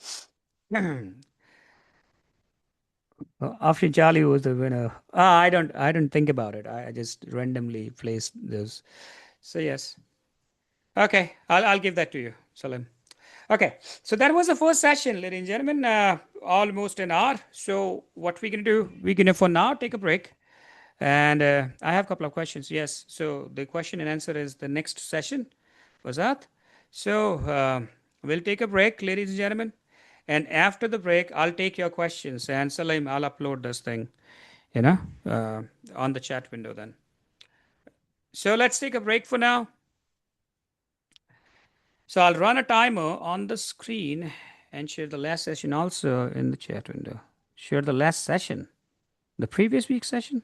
After Charlie was the winner. I don't think about it. I just randomly placed this. So yes. Okay, I'll give that to you, Salim. Okay, so that was the first session, ladies and gentlemen. Almost an hour. So what we're gonna do? We're gonna for now take a break, and I have a couple of questions. Yes. So the question and answer is the next session. Was that? So we'll take a break, ladies and gentlemen, and after the break, I'll take your questions. And Salim, I'll upload this thing, you know, uh, on the chat window then. So let's take a break for now. So I'll run a timer on the screen and share the last session also in the chat window. Share the last session, the previous week's session.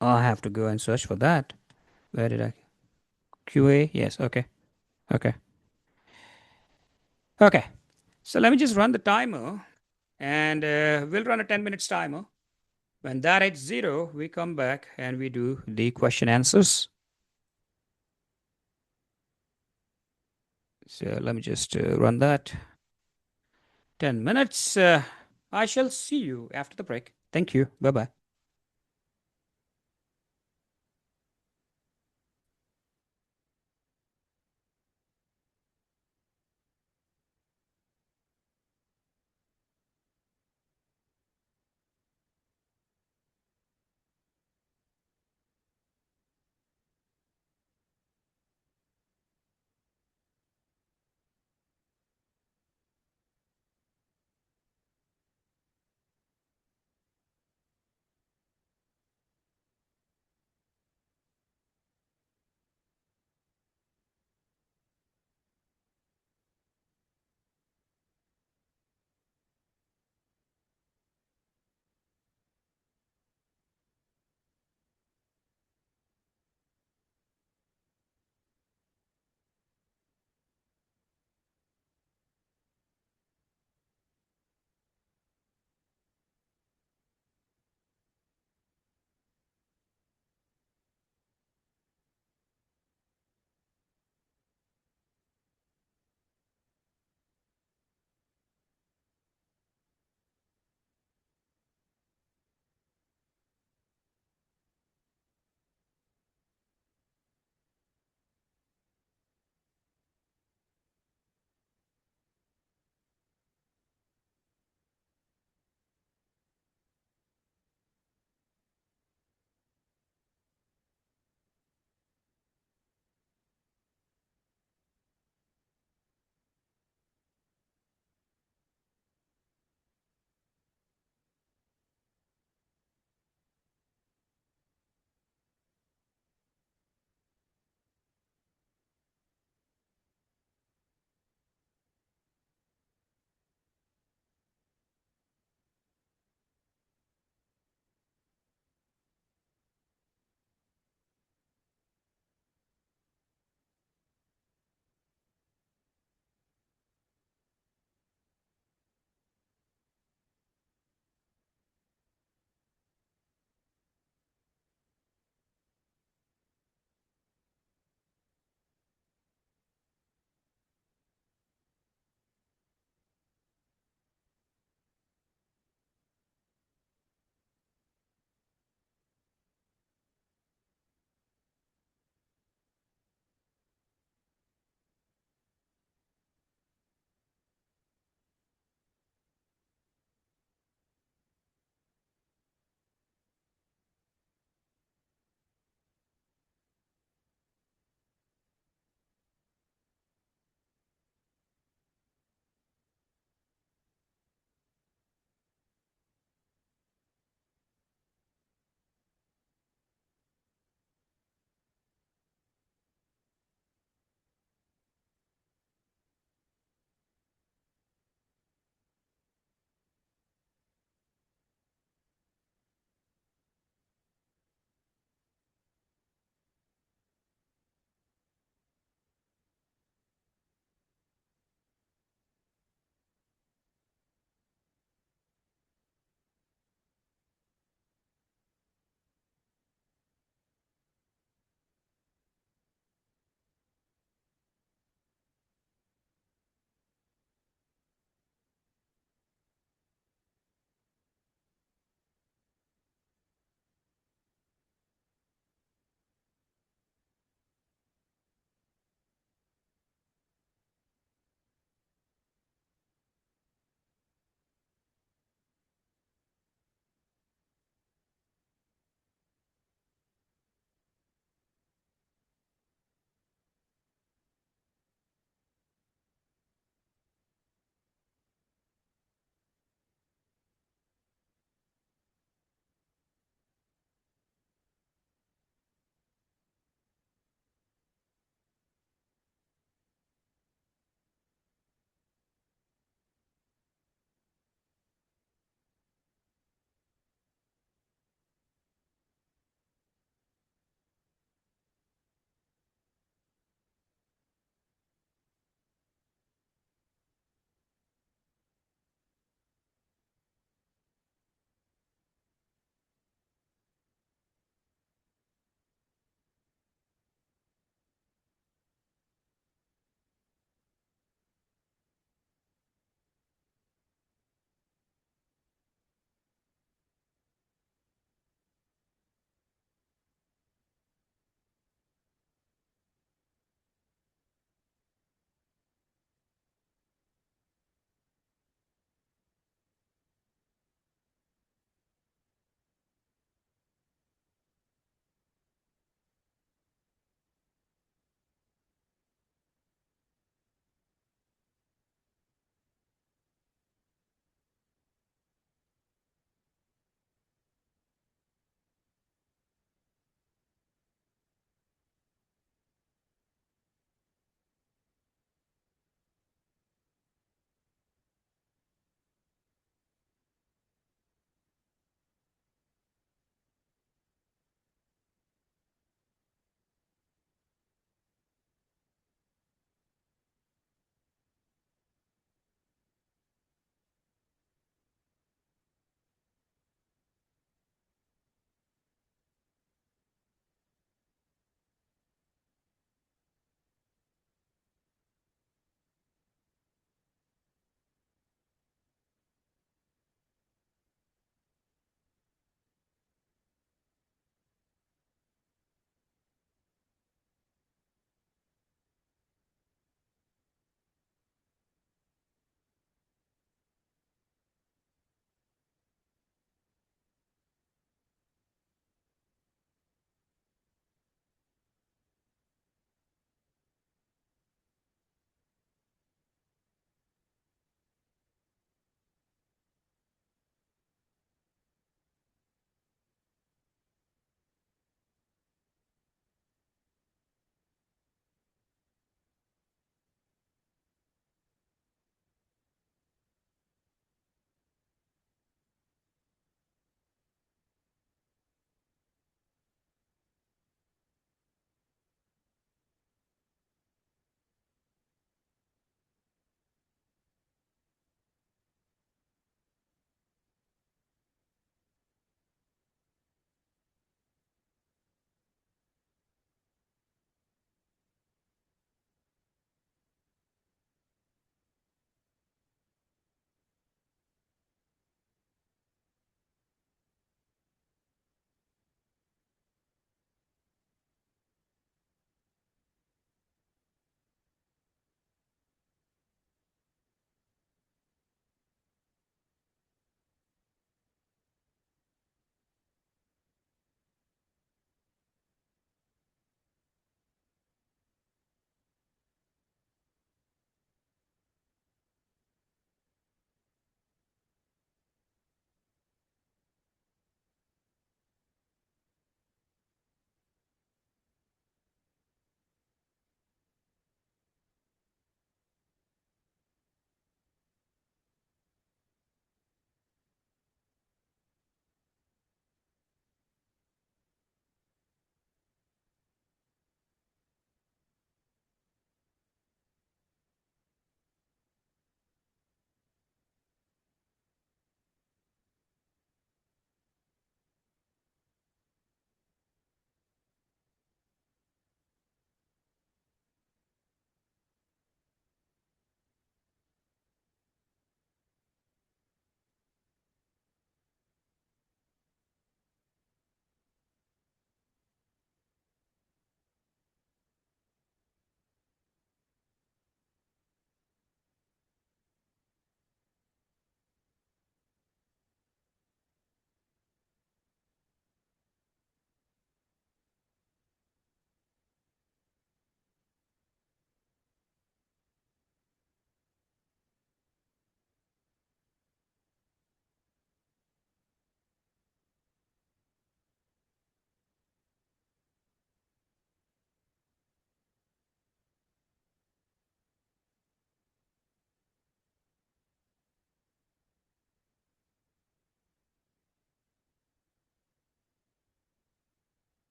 Oh, I have to go and search for that. Where did I? QA, yes, okay, okay, okay. So let me just run the timer, and we'll run a 10 minutes timer. When that hits zero, we come back and we do the question answers. So let me just run that 10 minutes. I shall see you after the break. Thank you. Bye bye.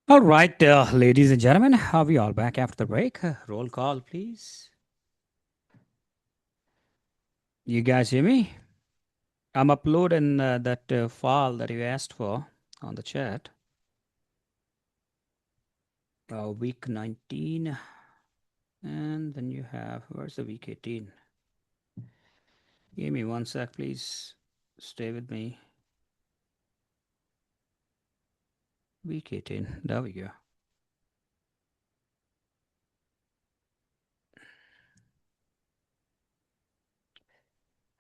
All right, ladies and gentlemen, are we all back after the break? Roll call, please. You guys hear me? I'm uploading that file that you asked for on the chat. Week 19, and then you have, where's the week 18? Give me one sec, please. Stay with me. Week 18, there we go.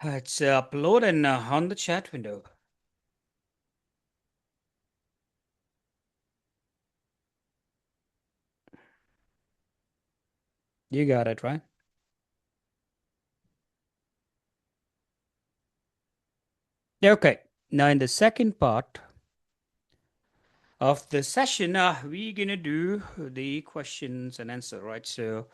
It's uploading on the chat window. You got it, right? Okay. Now, in the second part of the session, we're going to do the questions and answer, right? So,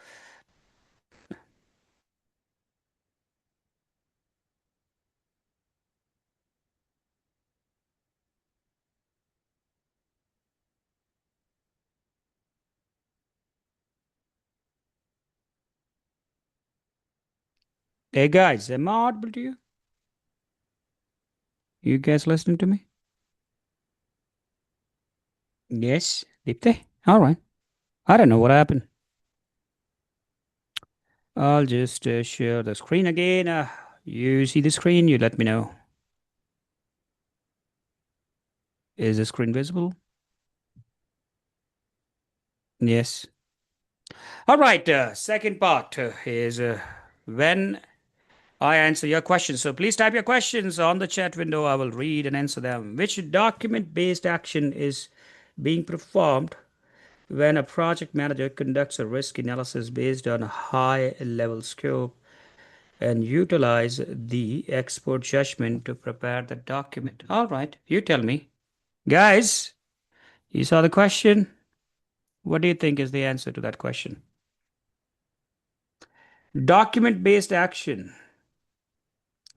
hey guys, am I audible to you? You guys listening to me? Yes, Deepthi? All right. I don't know what happened. I'll just share the screen again. You see the screen? You let me know. Is the screen visible? Yes. All right. Second part is when I answer your questions. So please type your questions on the chat window. I will read and answer them. Which document based action is being performed when a project manager conducts a risk analysis based on a high level scope and utilize the expert judgment to prepare the document? All right, you tell me. Guys, you saw the question? What do you think is the answer to that question? Document based action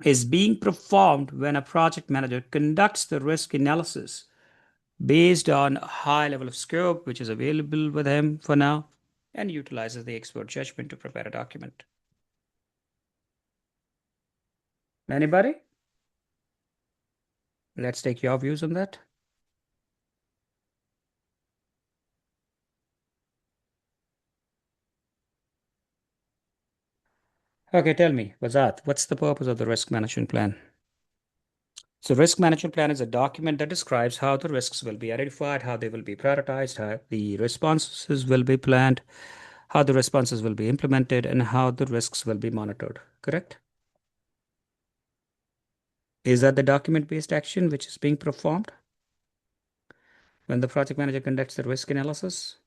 is being performed when a project manager conducts the risk analysis based on a high level of scope, which is available with him for now, and utilizes the expert judgment to prepare a document. Anybody? Let's take your views on that. Okay, tell me, Wazat, what's the purpose of the risk management plan? So, risk management plan is a document that describes how the risks will be identified, how they will be prioritized, how the responses will be planned, how the responses will be implemented, and how the risks will be monitored. Correct? Is that the document based action which is being performed when the project manager conducts the risk analysis?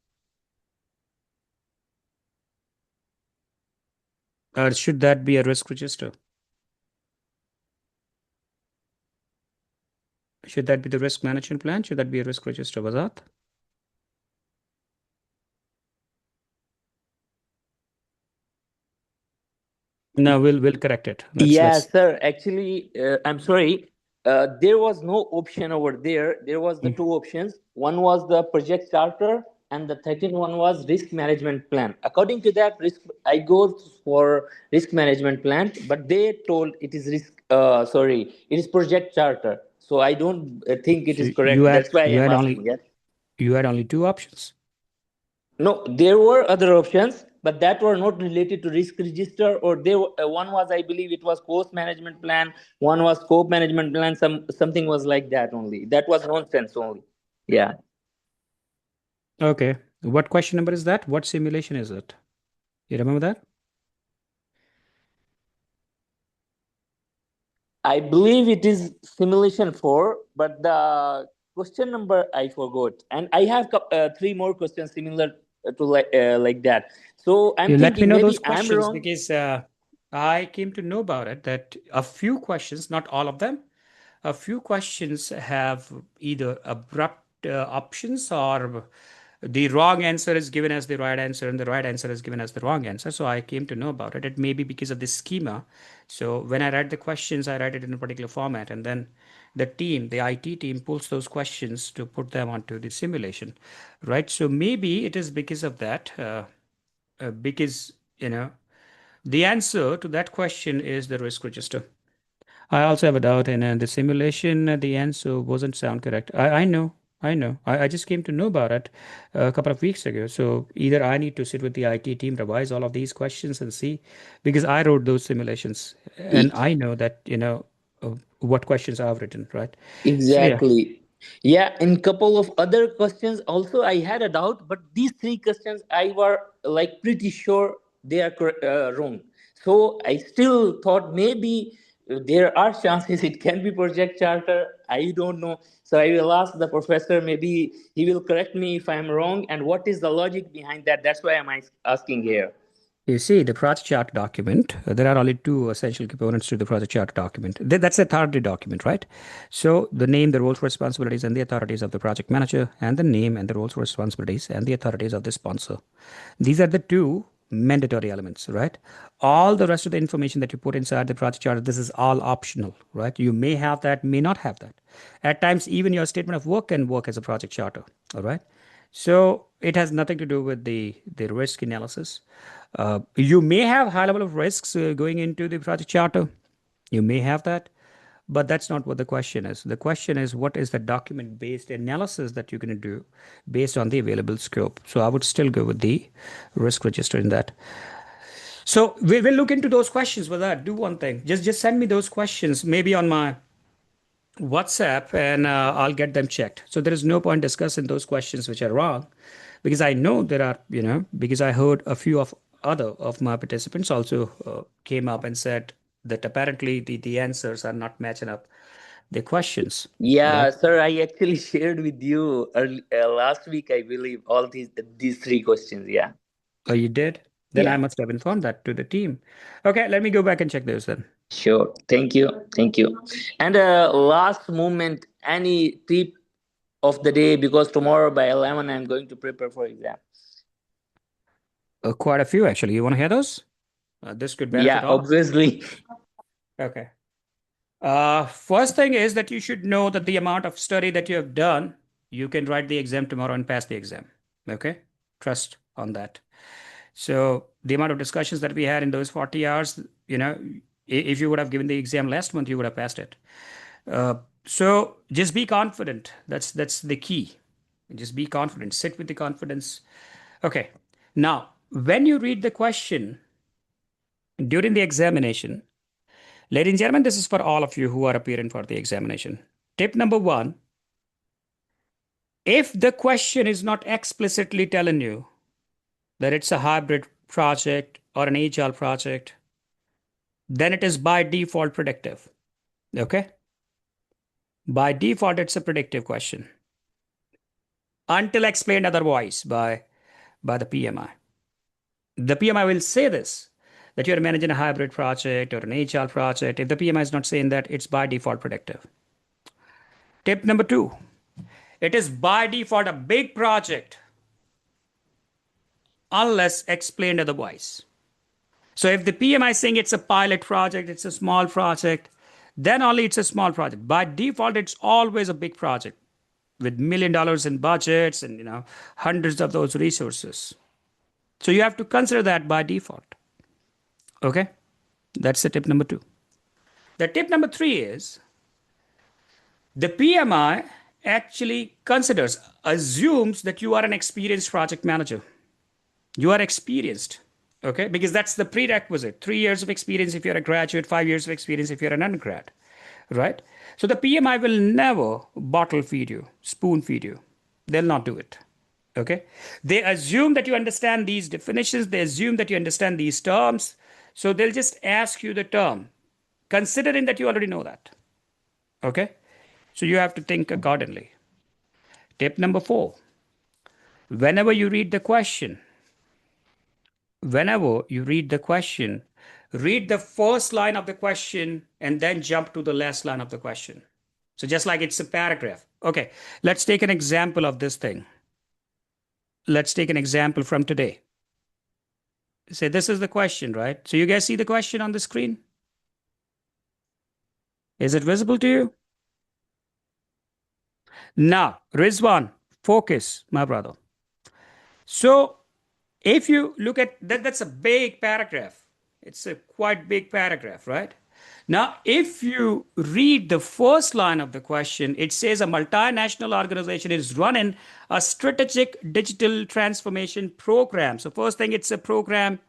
Or should that be a risk register? Should that be the risk management plan? Should that be a risk register, Wazat? No, we'll correct it. Yeah, Let's. sir. Actually, I'm sorry. There was no option over there. There was the Mm. two options. One was the project charter, and the second one was risk management plan. According to that, risk I go for risk management plan, but they told it is risk. Sorry, it is project charter. So I don't think it So is you correct. had That's why you I'm had asking. only Yeah. you had only two options. No, there were other options, but that were not related to risk register. Or one was, I believe, it was cost management plan. One was scope management plan. Something was like that only. That was nonsense only. Yeah, Okay. What question number is that? What simulation is it? You remember that? I believe it is simulation four, but the question number I forgot. And I have three more questions similar to like that. So I'm You let me thinking know those maybe I'm questions wrong. because I came to know about it that a few questions, not all of them, a few questions have either abrupt options or the wrong answer is given as the right answer and the right answer is given as the wrong answer. So I came to know about it. It may be because of this schema. So when I write the questions, I write it in a particular format and then the team, the IT team, pulls those questions to put them onto the simulation, right? So maybe it is because of that, because you know the answer to that question is the risk register. I also have a doubt in the simulation. The answer wasn't sound correct. I know. I know. I just came to know about it a couple of weeks ago. So either I need to sit with the IT team, revise all of these questions, and see, because I wrote those simulations, and I know that what questions I've written, right? So yeah, Exactly. Yeah, in couple of other questions also I had a doubt, but these three questions I were like pretty sure they are wrong. So I still thought maybe there are chances it can be project charter. I don't know. So I will ask the professor. Maybe he will correct me if I'm wrong. And what is the logic behind that? That's why I'm asking here. you see, the project chart document, there are only two essential components to the project chart document. That's the authority document, right? So the name, the roles, responsibilities, and the authorities of the project manager, and the name and the roles, responsibilities, and the authorities of the sponsor. These are the two mandatory elements, right? All the rest of the information that you put inside the project chart, this is all optional, right? You may have that, may not have that. At times, even your statement of work can work as a project charter, all right? So it has nothing to do with the risk analysis. You may have high level of risks going into the project charter. You may have that, but that's not what the question is. The question is, what is the document based analysis that you're going to do based on the available scope? So I would still go with the risk register in that. So we will look into those questions with that. Do one thing. Just send me those questions, maybe on my WhatsApp, and I'll get them checked. So there is no point discussing those questions which are wrong, because I know there are, because I heard a few of other of my participants also came up and said that apparently the answers are not matching up the questions, right? Yeah, sir. I actually shared with you last week, I believe, all these three questions. Yeah. Oh, you did? Then I Yeah. must have informed that to the team. Okay, let me go back and check those then. Sure. Thank you. Thank you. And last moment, any tip of the day, because tomorrow by 11 I'm going to prepare for exam. Quite a few, actually. You want to hear those? This could benefit Yeah, all. obviously. Okay. First thing is that you should know that the amount of study that you have done, you can write the exam tomorrow and pass the exam. Okay? Trust on that. So the amount of discussions that we had in those 40 hours, if you would have given the exam last month, you would have passed it. So just be confident. That's the key. Just be confident. Sit with the confidence. Okay. Now, when you read the question during the examination, ladies and gentlemen, this is for all of you who are appearing for the examination. Tip number one, if the question is not explicitly telling you that it's a hybrid project or an agile project, then it is by default predictive. Okay? By default, it's a predictive question until explained otherwise by the PMI. The PMI will say this, that you're managing a hybrid project or an agile project. If the PMI is not saying that, it's by default predictive. Tip number two, it is by default a big project unless explained otherwise. So if the PMI is saying it's a pilot project, it's a small project, then only it's a small project. By default, it's always a big project with $1 million in budgets and hundreds of those resources. So you have to consider that by default. Okay, that's the tip number two. The tip number three is the PMI actually assumes that you are an experienced project manager. You are experienced, okay? Because that's the prerequisite. 3 years of experience if you're a graduate, 5 years of experience if you're an undergrad, right? So the PMI will never bottle feed you, spoon feed you. They'll not do it, okay? They assume that you understand these definitions, they assume that you understand these terms. So they'll just ask you the term, considering that you already know that, okay? So you have to think accordingly. Tip number four, whenever you read the question, whenever you read the question, read the first line of the question and then jump to the last line of the question. So just like it's a paragraph. Okay, let's take an example of this thing. Let's take an example from today. Say this is the question, right? So you guys see the question on the screen? Is it visible to you? Now, Rizwan, focus, my brother. So, if you look at that, that's a big paragraph. It's a quite big paragraph, right? Now, if you read the first line of the question, it says a multinational organization is running a strategic digital transformation program. So, first thing, it's a program,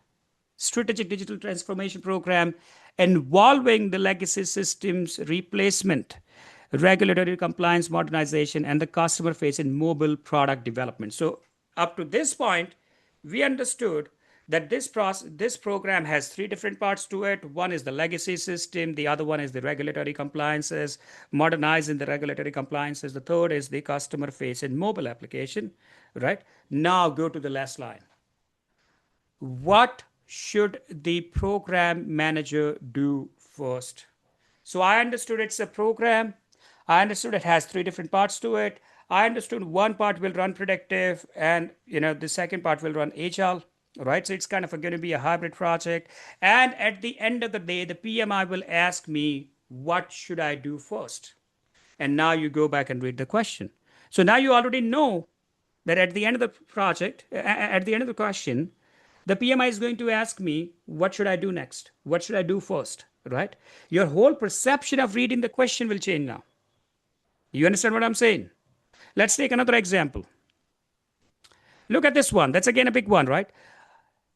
strategic digital transformation program involving the legacy systems replacement, regulatory compliance modernization, and the customer facing mobile product development. So, up to this point, we understood that this program has three different parts to it. One is the legacy system, the other one is the regulatory compliances, modernizing the regulatory compliances, the third is the customer facing mobile application, right? Now go to the last line. What should the program manager do first? So I understood it's a program. I understood it has three different parts to it. I understood one part will run predictive and the second part will run agile, right? So it's kind of going to be a hybrid project. And at the end of the day, the PMI will ask me, what should I do first? And now you go back and read the question. So now you already know that at the end of the project, at the end of the question, the PMI is going to ask me, what should I do next? What should I do first? Right? Your whole perception of reading the question will change now. You understand what I'm saying? Let's take another example. Look at this one. That's again a big one, right?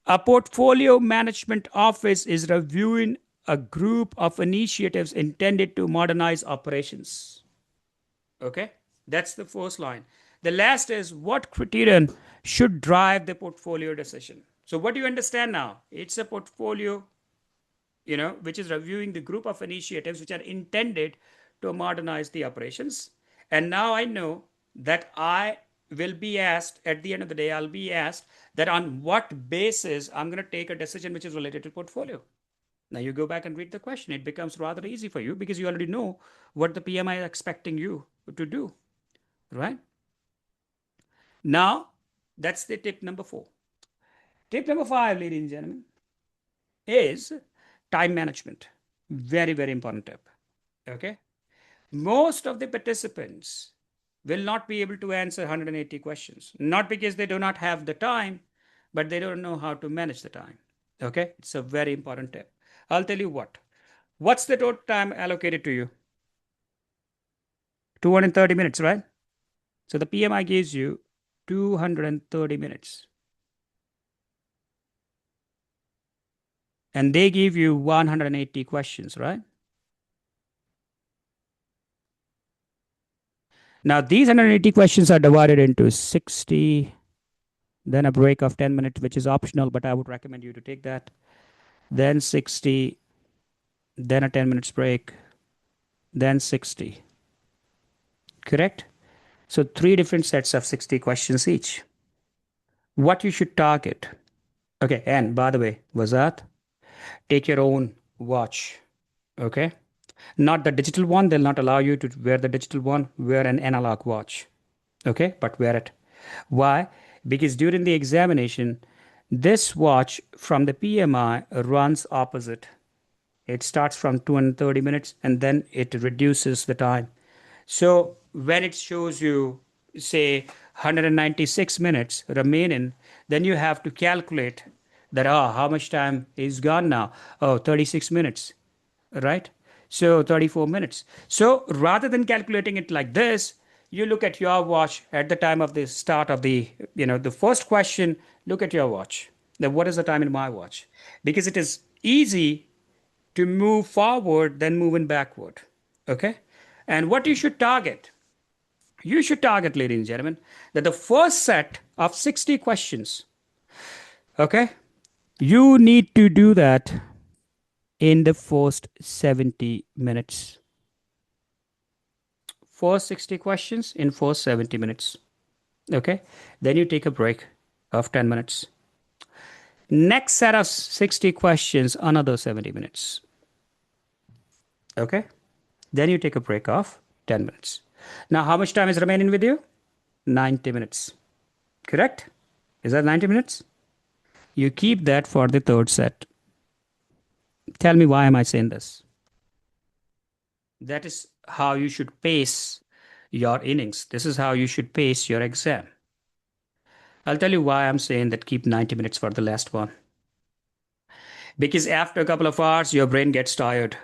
A portfolio management office is reviewing a group of initiatives intended to modernize operations. Okay, that's the first line. The last is what criterion should drive the portfolio decision. So, what do you understand now? It's a portfolio, which is reviewing the group of initiatives which are intended to modernize the operations. And now I know that I will be asked at the end of the day, I'll be asked that on what basis I'm going to take a decision which is related to portfolio. Now you go back and read the question. It becomes rather easy for you because you already know what the PMI is expecting you to do, right? Now, that's the tip number 4. Tip number 5, ladies and gentlemen, is time management. Very, very important tip. Okay. Most of the participants will not be able to answer 180 questions, not because they do not have the time, but they don't know how to manage the time. Okay. It's a very important tip. I'll tell you what. What's the total time allocated to you? 230 minutes, right? So the PMI gives you 230 minutes. And they give you 180 questions, right? Now, these 180 questions are divided into 60, then a break of 10 minutes, which is optional, but I would recommend you to take that. Then 60, then a 10 minutes break, then 60. Correct? So, three different sets of 60 questions each. What you should target. Okay, and by the way, Wazat, take your own watch. Okay? Not the digital one. They'll not allow you to wear the digital one. Wear an analog watch. Okay? But wear it. Why? Because during the examination, this watch from the PMI runs opposite. It starts from 230 minutes and then it reduces the time. So when it shows you, say, 196 minutes remaining, then you have to calculate that, how much time is gone now? Oh, 36 minutes, right? So 34 minutes. So rather than calculating it like this, you look at your watch at the time of the start of the first question, look at your watch. Then what is the time in my watch? Because it is easy to move forward than moving backward. Okay? And what you should target, ladies and gentlemen, that the first set of 60 questions, okay, you need to do that in the first 70 minutes. First 60 questions in first 70 minutes. Okay, then you take a break of 10 minutes. Next set of 60 questions, another 70 minutes. Okay, then you take a break of 10 minutes. Now, how much time is remaining with you? 90 minutes. Correct? Is that 90 minutes? You keep that for the third set. Tell me, why am I saying this? That is how you should pace your innings. This is how you should pace your exam. I'll tell you why I'm saying that keep 90 minutes for the last one. Because after a couple of hours, your brain gets tired.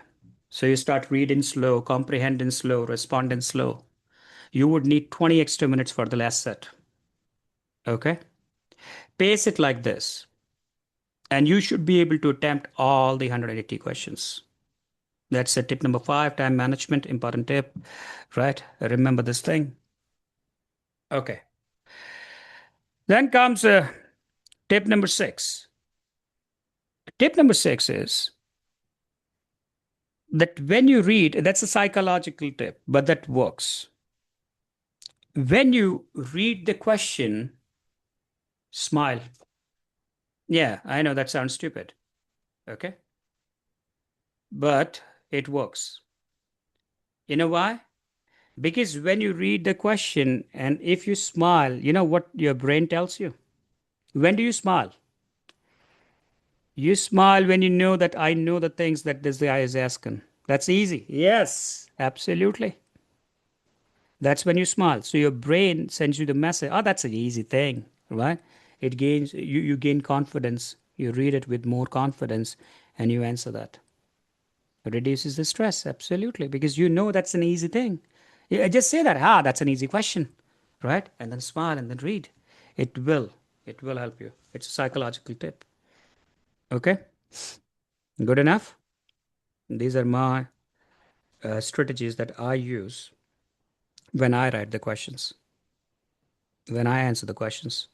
So you start reading slow, comprehending slow, responding slow. You would need 20 extra minutes for the last set. Okay? Pace it like this. And you should be able to attempt all the 180 questions. That's a tip number 5, time management, important tip, right? Remember this thing. Okay. Then comes tip number 6. Tip number 6 is that when you read, that's a psychological tip, but that works. When you read the question, smile. Yeah, I know that sounds stupid. Okay. But it works. You know why? Because when you read the question and if you smile, you know what your brain tells you? When do you smile? You smile when you know that I know the things that this guy is asking. That's easy. Yes, absolutely. That's when you smile. So your brain sends you the message, oh, that's an easy thing, right? It gains you gain confidence. You read it with more confidence and you answer that. It reduces the stress, absolutely, because you know that's an easy thing. Yeah, just say that, that's an easy question, right? And then smile and then read. It will. It will help you. It's a psychological tip. Okay? Good enough? These are my strategies that I use when I write the questions, when I answer the questions.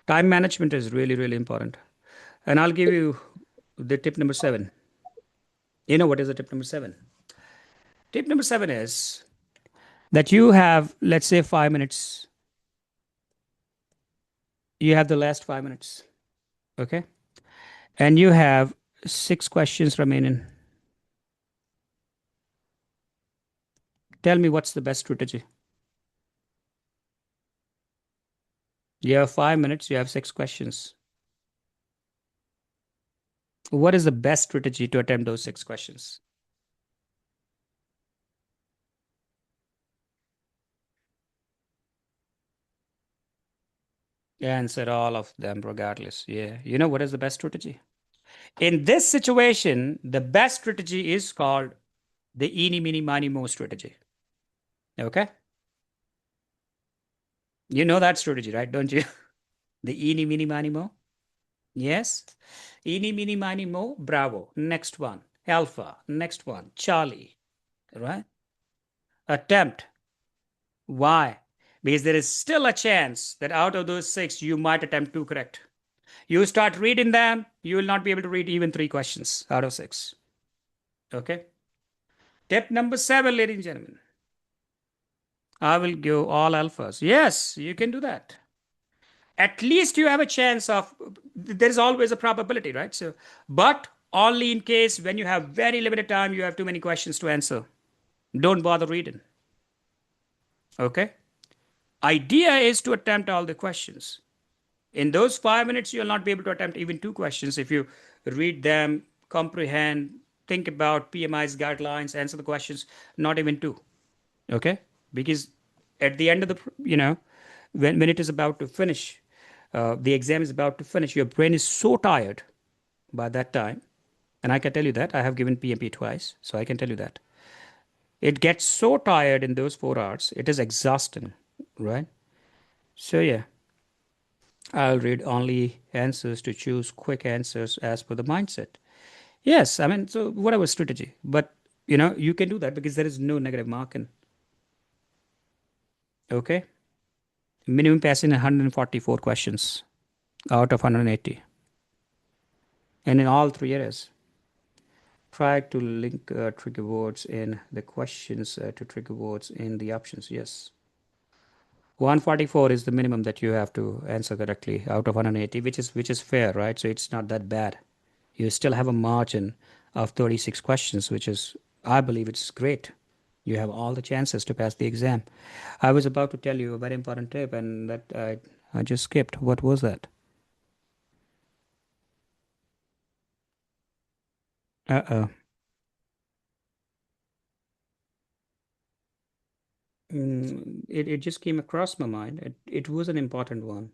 Time management is really, really important. And I'll give you the tip number 7. You know what is the tip number 7? Tip number 7 is that you have, let's say, 5 minutes. You have the last 5 minutes. Okay. And you have 6 questions remaining. Tell me what's the best strategy. You have 5 minutes, you have 6 questions. What is the best strategy to attempt those 6 questions? Answer all of them regardless. Yeah. You know what is the best strategy? In this situation, the best strategy is called the eeny, meeny, miny, mo strategy. Okay? You know that strategy, right? Don't you? The eeny, meeny, miny, mo? Yes. Eeny, meeny, miny, mo. Bravo. Next one. Alpha. Next one. Charlie. Right? Attempt. Why? Because there is still a chance that out of those 6, you might attempt 2 correct. You start reading them, you will not be able to read even 3 questions out of 6. Okay? Tip number 7, ladies and gentlemen. I will go all alphas. Yes, you can do that. At least you have a chance of, there is always a probability, right? So, but only in case when you have very limited time, you have too many questions to answer. Don't bother reading. Okay? Idea is to attempt all the questions. In those 5 minutes, you'll not be able to attempt even 2 questions if you read them, comprehend, think about PMI's guidelines, answer the questions, not even 2. Okay? Because at the end of the, when it is about to finish, the exam is about to finish, your brain is so tired by that time. And I can tell you that. I have given PMP twice, so I can tell you that. It gets so tired in those 4 hours, it is exhausting, right? So, yeah. I'll read only answers to choose quick answers as per the mindset. Yes, I mean, so whatever strategy, but you can do that because there is no negative marking. Okay, minimum passing 144 questions out of 180, and in all 3 areas. Try to link trigger words in the questions to trigger words in the options. Yes, 144 is the minimum that you have to answer correctly out of 180, which is fair, right? So it's not that bad. You still have a margin of 36 questions, which is, I believe, it's great. You have all the chances to pass the exam. I was about to tell you a very important tip, and that I just skipped. What was that? Uh oh. It just came across my mind. It was an important one.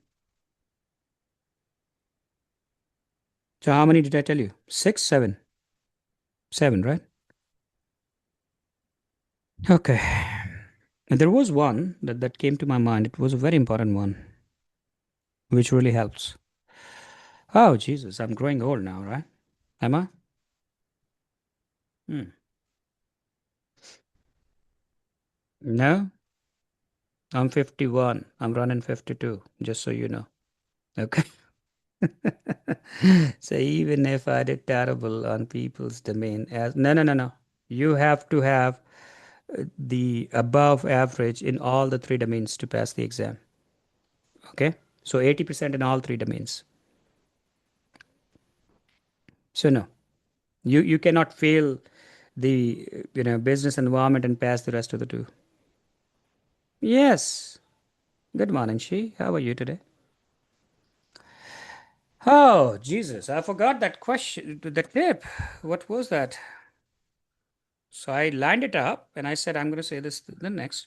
So how many did I tell you? Six, seven, seven, right? Okay. And there was one that came to my mind. It was a very important one, which really helps. Oh, Jesus, I'm growing old now, right? Am I? Hmm. No, I'm 51. I'm running 52, just so you know. Okay. So even if I did terrible on people's domain, as no. You have to have the above average in all the three domains to pass the exam. Okay. So 80% in all three domains. So no, you cannot fail the business environment and pass the rest of the two. Yes. Good morning, Shi. How are you today? Oh, Jesus, I forgot that question, the tip. What was that? So I lined it up and I said, I'm going to say this the next.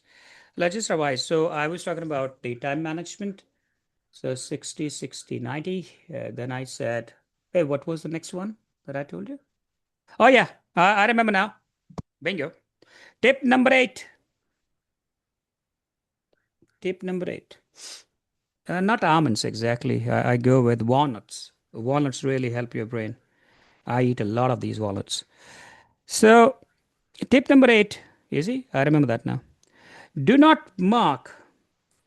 Let's just revise. So I was talking about the time management. So 60, 60, 90. Then I said, hey, what was the next one that I told you? Oh, yeah, I remember now. Bingo. Tip number eight. Tip number eight. Not almonds exactly. I go with walnuts. Walnuts really help your brain. I eat a lot of these walnuts. So, tip number eight, easy. I remember that now. Do not mark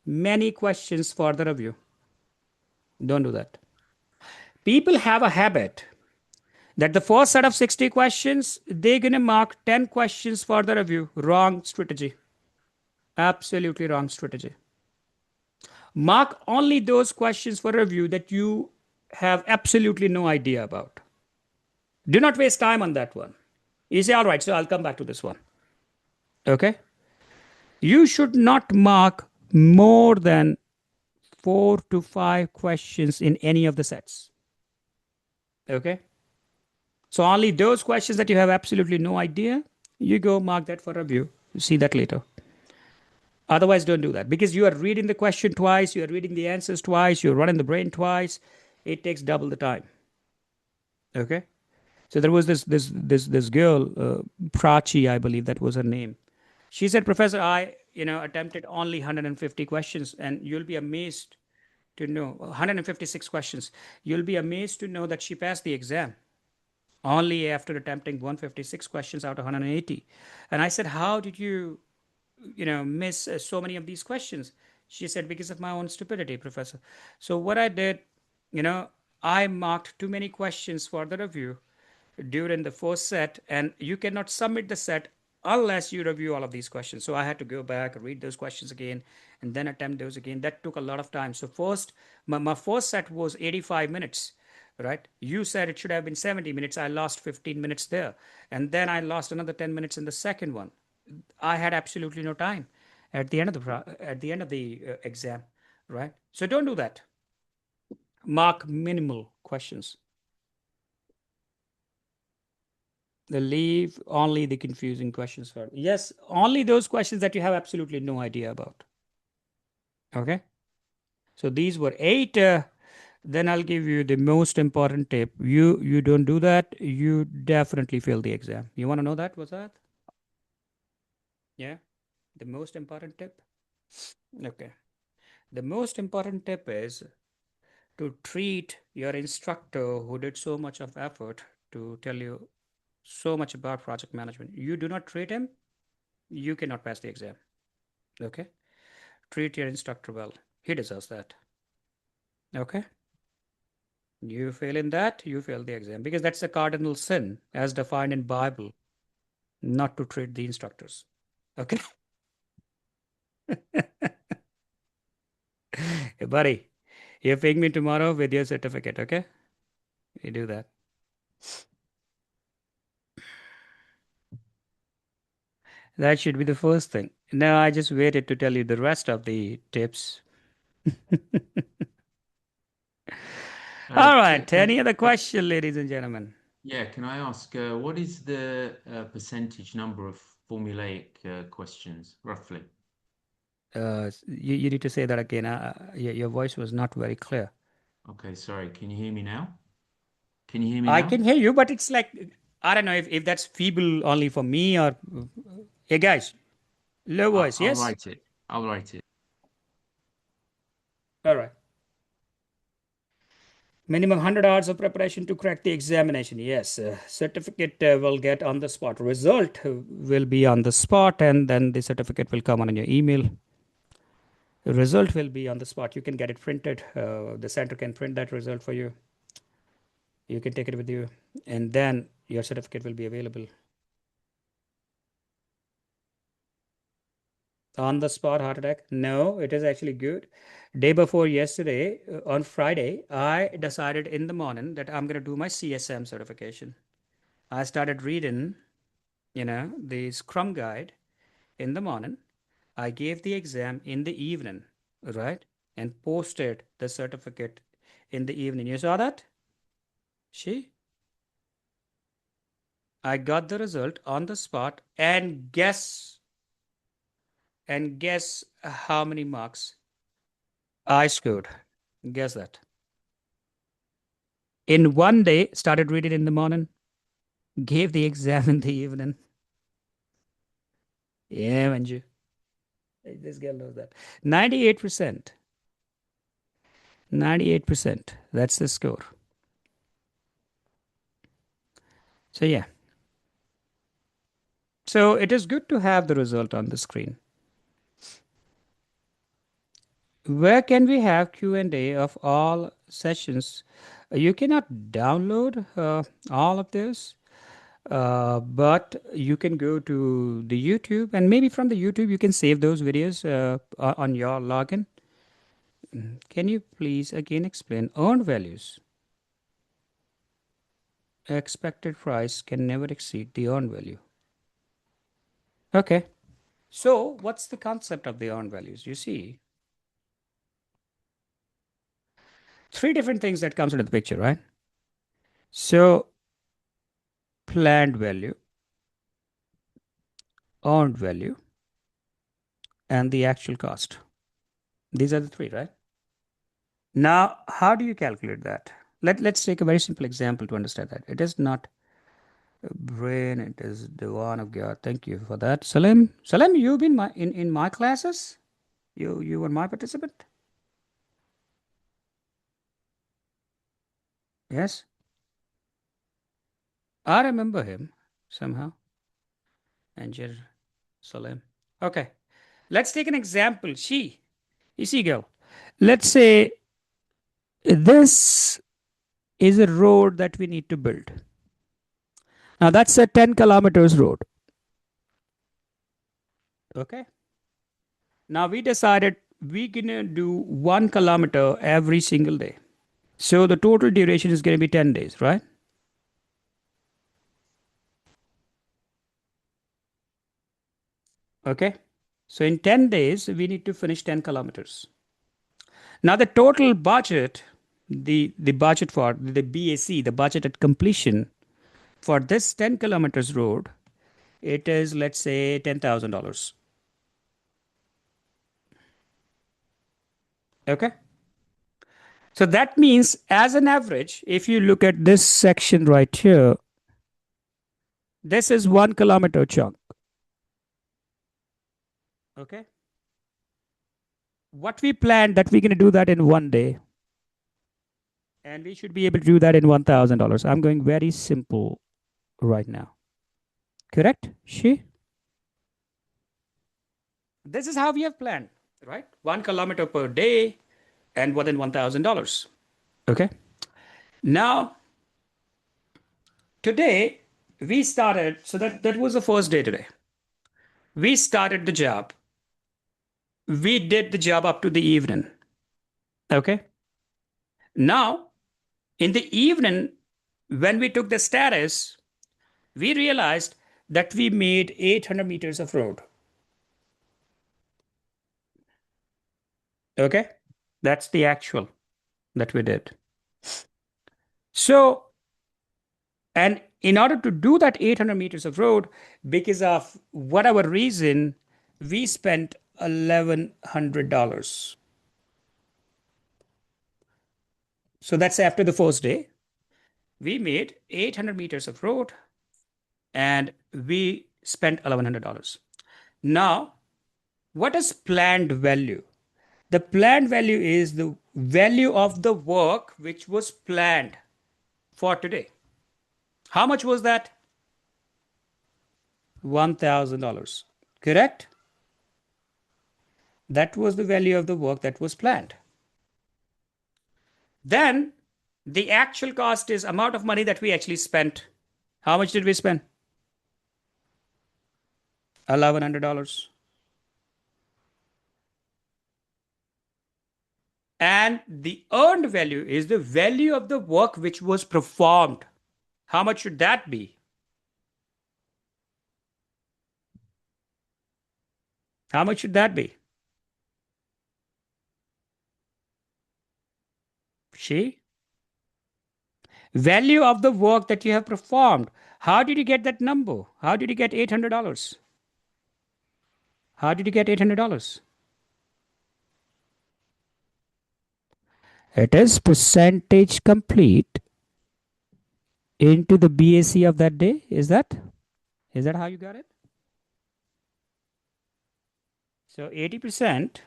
many questions for the review. Don't do that. People have a habit that the first set of 60 questions, they're going to mark 10 questions for the review. Wrong strategy. Absolutely wrong strategy. Mark only those questions for review that you have absolutely no idea about. Do not waste time on that one. You say, all right, so I'll come back to this one. Okay? You should not mark more than 4 to 5 questions in any of the sets. Okay? So only those questions that you have absolutely no idea, you go mark that for review. See that later. Otherwise, don't do that because you are reading the question twice, you are reading the answers twice, you're running the brain twice. It takes double the time. Okay? So there was this girl, Prachi, I believe that was her name. She said, Professor, I attempted only 150 questions, and you'll be amazed to know 156 questions. You'll be amazed to know that she passed the exam only after attempting 156 questions out of 180. And I said, how did you miss so many of these questions? She said, because of my own stupidity, Professor. So what I did, you know, I marked too many questions for the review during the first set, and you cannot submit the set unless you review all of these questions. So I had to go back, read those questions again, and then attempt those again. That took a lot of time. So first, my first set was 85 minutes, right? You said it should have been 70 minutes. I lost 15 minutes there, and then I lost another 10 minutes in the second one. I had absolutely no time at the end of the exam, right? So don't do that. Mark minimal questions. Leave only the confusing questions for. Yes, only those questions that you have absolutely no idea about. Okay. So these were eight. Then I'll give you the most important tip. You don't do that, you definitely fail the exam. You want to know that? Was that? Yeah. The most important tip. Okay. The most important tip is to treat your instructor who did so much of effort to tell you so much about project management. You do not treat him, you cannot pass the exam. Okay. Treat your instructor well. He deserves that. Okay. You fail in that, you fail the exam because that's a cardinal sin as defined in Bible, not to treat the instructors. Okay. Hey, buddy, you ping me tomorrow with your certificate. Okay. You do that. That should be the first thing. Now I just waited to tell you the rest of the tips. All right. Any other question, ladies and gentlemen? Yeah, can I ask, what is the percentage number of formulaic questions, roughly? You need to say that again. Your voice was not very clear. Okay, sorry. Can you hear me now? Can you hear me I now? can hear you, but it's like, I don't know if that's feeble only for me or. Hey, guys, low voice, I'll yes? write it. I'll write it. All right. Minimum 100 hours of preparation to crack the examination. Yes. Certificate will get on the spot. Result will be on the spot, and then the certificate will come on in your email. The result will be on the spot. You can get it printed. The center can print that result for you. You can take it with you, and then your certificate will be available. On the spot heart attack? No, it is actually good. Day before yesterday, on Friday, I decided in the morning that I'm going to do my CSM certification. I started reading, the Scrum Guide in the morning. I gave the exam in the evening, right? And posted the certificate in the evening. You saw that? She? I got the result on the spot, and guess how many marks I scored. Guess that. In one day, started reading in the morning, gave the exam in the evening. Yeah, Manju. This girl knows that. 98%. 98%. That's the score. So, yeah. So, it is good to have the result on the screen. Where can we have Q&A of all sessions? You cannot download all of this, but you can go to the YouTube, and maybe from the YouTube you can save those videos on your login. Can you please again explain earned values? Expected price can never exceed the earned value. Okay. So what's the concept of the earned values? You see, three different things that comes into the picture, right? So planned value, earned value, and the actual cost. These are the three, right? Now, how do you calculate that? Let's take a very simple example to understand that. It is not brain, it is the one of God. Thank you for that. Salim, you've been in my classes? You were my participant? Yes? I remember him somehow. Anjir Salim. Okay. Let's take an example. You see, girl. Let's say this is a road that we need to build. Now that's a 10 kilometers road. Okay. Now we decided we're gonna do 1 kilometer every single day. So the total duration is gonna be 10 days, right? Okay. So in 10 days, we need to finish 10 kilometers. Now the total budget, the budget for the BAC, the budget at completion for this 10 kilometers road, it is, let's say, $10,000. Okay. So that means, as an average, if you look at this section right here, this is 1 kilometer chunk. Okay. What we planned that we're going to do that in one day, and we should be able to do that in $1,000. I'm going very simple right now. Correct? She? This is how we have planned, right? 1 kilometer per day and more than $1,000. Okay. Now, today we started, so that was the first day today. We started the job. We did the job up to the evening. Okay. Now, in the evening, when we took the status, we realized that we made 800 meters of road. Okay. That's the actual that we did. So, and in order to do that 800 meters of road, because of whatever reason, we spent $1,100. So that's after the first day. We made 800 meters of road and we spent $1,100. Now, what is planned value? The planned value is the value of the work which was planned for today. How much was that? $1,000. Correct? That was the value of the work that was planned. Then the actual cost is amount of money that we actually spent. How much did we spend? $1,100. And the earned value is the value of the work which was performed. How much should that be? How much should that be? See? Value of the work that you have performed. How did you get that number? How did you get $800? How did you get $800? It is percentage complete into the BAC of that day. Is that how you got it? So 80%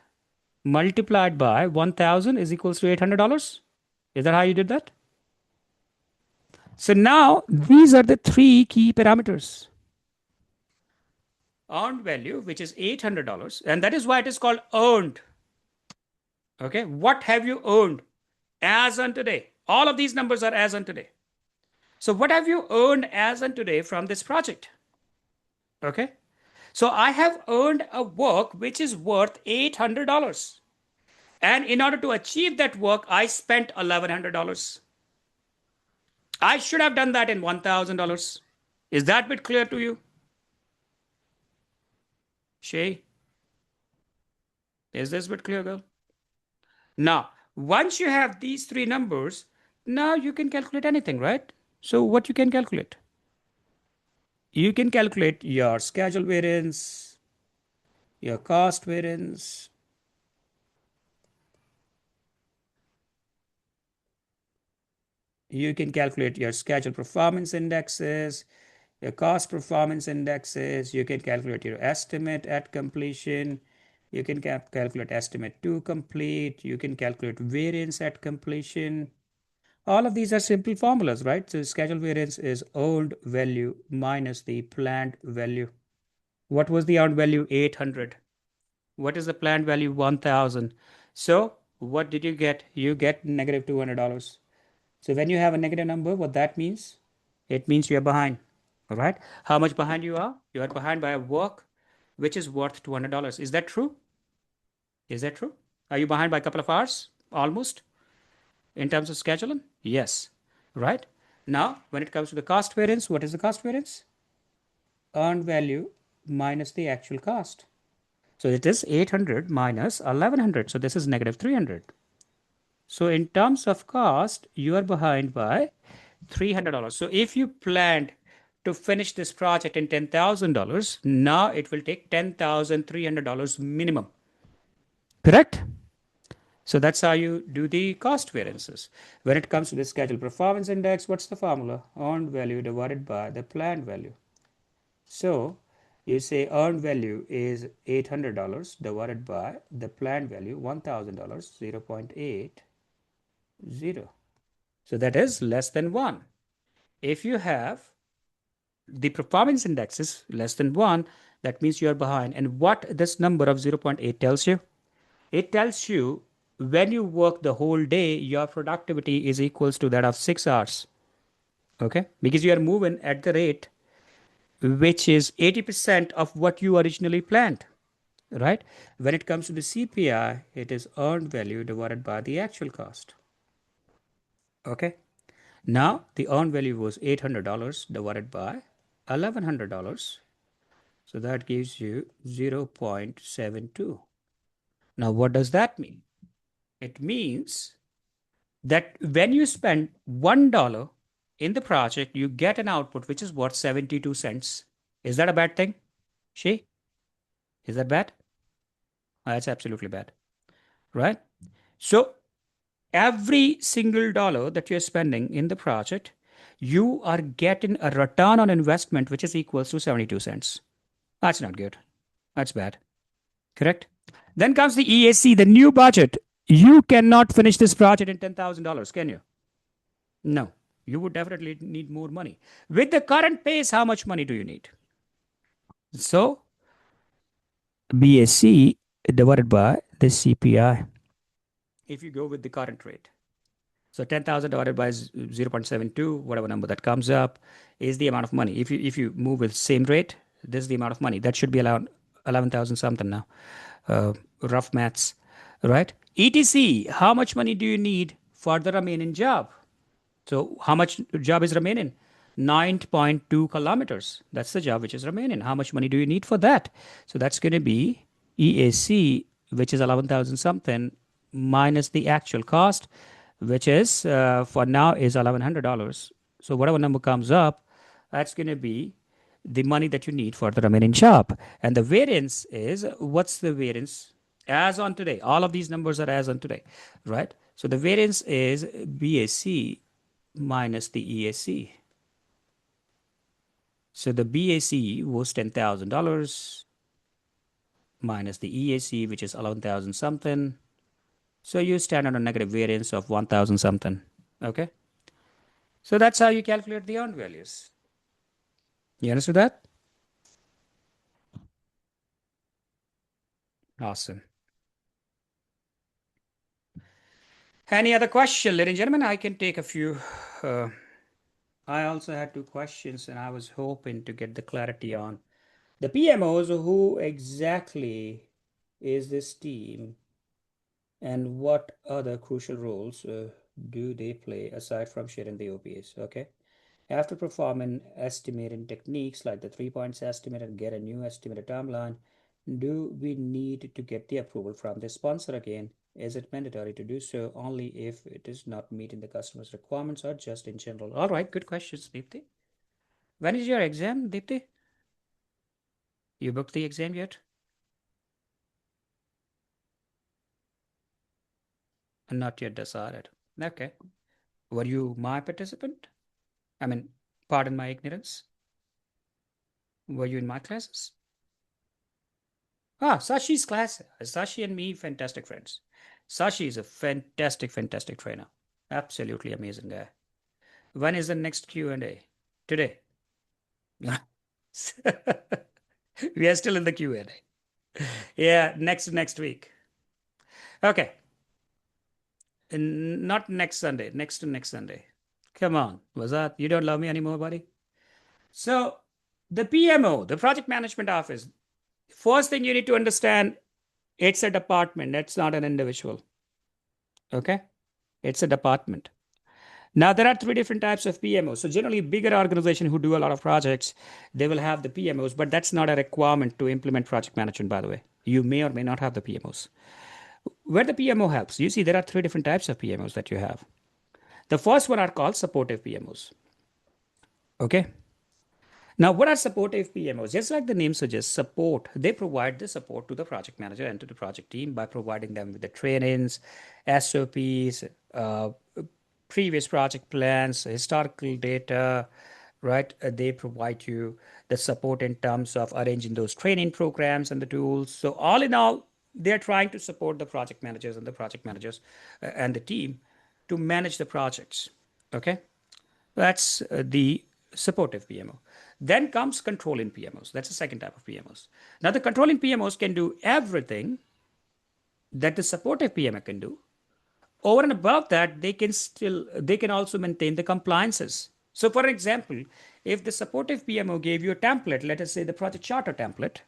multiplied by 1,000 is equals to $800. Is that how you did that? So now these are the three key parameters. Earned value, which is $800, and that is why it is called earned. Okay, what have you earned as on today? All of these numbers are as on today. So what have you earned as on today from this project? Okay, so I have earned a work which is worth $800. And in order to achieve that work, I spent $1,100. I should have done that in $1,000. Is that bit clear to you? Shay? Is this bit clear, girl? Now, once you have these three numbers, now you can calculate anything, right? So what you can calculate? You can calculate your schedule variance, your cost variance. You can calculate your schedule performance indexes, your cost performance indexes. You can calculate your estimate at completion. You can calculate estimate to complete. You can calculate variance at completion. All of these are simple formulas, right? So schedule variance is earned value minus the planned value. What was the earned value? 800. What is the planned value? 1,000. So what did you get? You get negative $200. So when you have a negative number, what that means? It means you are behind. All right. How much behind you are? You are behind by a work which is worth $200. Is that true? Is that true? Are you behind by a couple of hours? Almost in terms of scheduling? Yes. Right. Now, when it comes to the cost variance, what is the cost variance? Earned value minus the actual cost. So it is 800 minus 1,100. So this is negative 300. So in terms of cost, you are behind by $300. So if you planned to finish this project in $10,000, now it will take $10,300 minimum. Correct? So that's how you do the cost variances. When it comes to the schedule performance index, what's the formula? Earned value divided by the planned value. So you say earned value is $800 divided by the planned value $1,000, 0.80. So that is less than 1. If you have the performance index is less than 1, that means you are behind. And what this number of 0.8 tells you? It tells you when you work the whole day, your productivity is equals to that of 6 hours. Okay? Because you are moving at the rate which is 80% of what you originally planned. Right? When it comes to the CPI, it is earned value divided by the actual cost. Okay? Now, the earned value was $800 divided by $1,100. So that gives you 0.72. Now, what does that mean? It means that when you spend $1 in the project, you get an output which is worth 72 cents. Is that a bad thing? She? Is that bad? That's absolutely bad, right? So every single dollar that you're spending in the project, you are getting a return on investment which is equals to 72 cents. That's not good. That's bad. Correct? Then comes the EAC, the new budget. You cannot finish this project in $10,000, can you? No. You would definitely need more money. With the current pace, how much money do you need? So, BAC divided by the CPI. If you go with the current rate. So 10,000 divided by 0.72, whatever number that comes up, is the amount of money. If you move with same rate, this is the amount of money. That should be around 11,000 something now. Rough maths, right? ETC, how much money do you need for the remaining job? So how much job is remaining? 9.2 kilometers. That's the job which is remaining. How much money do you need for that? So that's going to be EAC, which is 11,000 something, minus the actual cost, which is for now is $1,100. So whatever number comes up, that's going to be the money that you need for the remaining job. And the variance is, what's the variance as on today? All of these numbers are as on today, right? So the variance is BAC minus the EAC. So the BAC was $10,000 minus the EAC, which is 11,000 something. So you stand on a negative variance of 1,000 something. Okay. So that's how you calculate the earned values. You understood that? Awesome. Any other question, ladies and gentlemen? I can take a few. I also had two questions, and I was hoping to get the clarity on the PMOs. Who exactly is this team, and what other crucial roles do they play aside from sharing the OPS? Okay. After performing estimating techniques like the 3 points estimate and get a new estimated timeline, do we need to get the approval from the sponsor again? Is it mandatory to do so only if it is not meeting the customer's requirements or just in general? All right, good questions, Deepthi. When is your exam, Deepthi? You booked the exam yet? Not yet decided. Okay. Were you my participant? I mean, pardon my ignorance. Were you in my classes? Ah, Sashi's class. Sashi and me, fantastic friends. Sashi is a fantastic, fantastic trainer. Absolutely amazing guy. When is the next Q&A? Today. We are still in the Q&A. Yeah, next week. Okay. Not next Sunday. Next to next Sunday. Come on, Wazat. You don't love me anymore, buddy? So the PMO, the project management office, first thing you need to understand, it's a department. It's not an individual. Okay? It's a department. Now, there are three different types of PMOs. So, generally, bigger organizations who do a lot of projects, they will have the PMOs, but that's not a requirement to implement project management, by the way. You may or may not have the PMOs. Where the PMO helps, you see, there are three different types of PMOs that you have. The first one are called supportive PMOs. Okay. Now, what are supportive PMOs? Just like the name suggests, support. They provide the support to the project manager and to the project team by providing them with the trainings, SOPs, previous project plans, historical data, right? They provide you the support in terms of arranging those training programs and the tools. So, all in all, they're trying to support the project managers and the project managers and the team to manage the projects. Okay. That's the supportive PMO. Then comes controlling PMOs. That's the second type of PMOs. Now, the controlling PMOs can do everything that the supportive PMO can do. Over and above that, they can also maintain the compliances. So, for example, if the supportive PMO gave you a template, let us say the project charter template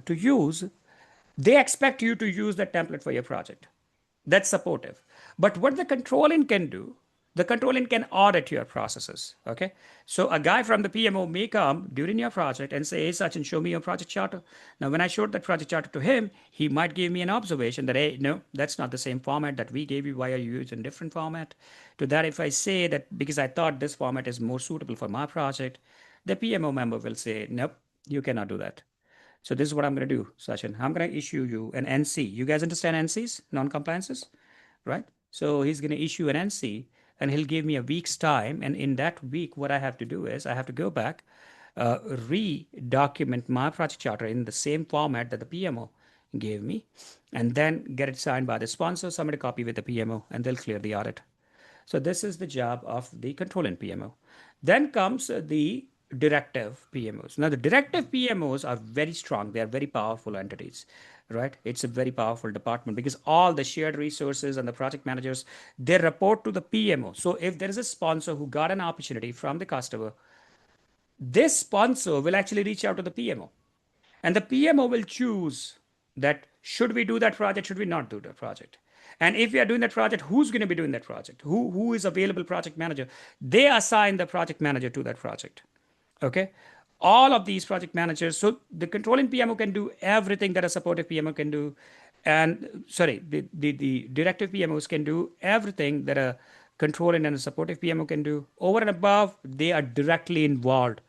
to use, they expect you to use that template for your project. That's supportive. But what the controlling can do, the controlling can audit your processes. Okay. So a guy from the PMO may come during your project and say, hey, Sachin, show me your project charter. Now, when I showed that project charter to him, he might give me an observation that, hey, no, that's not the same format that we gave you. Why are you using different format? To that, if I say that because I thought this format is more suitable for my project, the PMO member will say, nope, you cannot do that. So this is what I'm going to do, Sachin. I'm going to issue you an NC. You guys understand NCs, non-compliances, right? So he's going to issue an NC and he'll give me a week's time. And in that week, what I have to do is I have to go back, re-document my project charter in the same format that the PMO gave me, and then get it signed by the sponsor, submit a copy with the PMO, and they'll clear the audit. So this is the job of the controlling PMO. Then comes the directive PMOs. Now the directive PMOs are very strong. They are very powerful entities, right? It's a very powerful department because all the shared resources and the project managers, they report to the PMO. So if there is a sponsor who got an opportunity from the customer, this sponsor will actually reach out to the PMO, and the PMO will choose that should we do that project, should we not do that project. And if we are doing that project, who's going to be doing that project? Who is available project manager? They assign the project manager to that project. Okay. All of these project managers. So the controlling PMO can do everything that a supportive PMO can do. And sorry, the directive PMOs can do everything that a controlling and a supportive PMO can do. Over and above, they are directly involved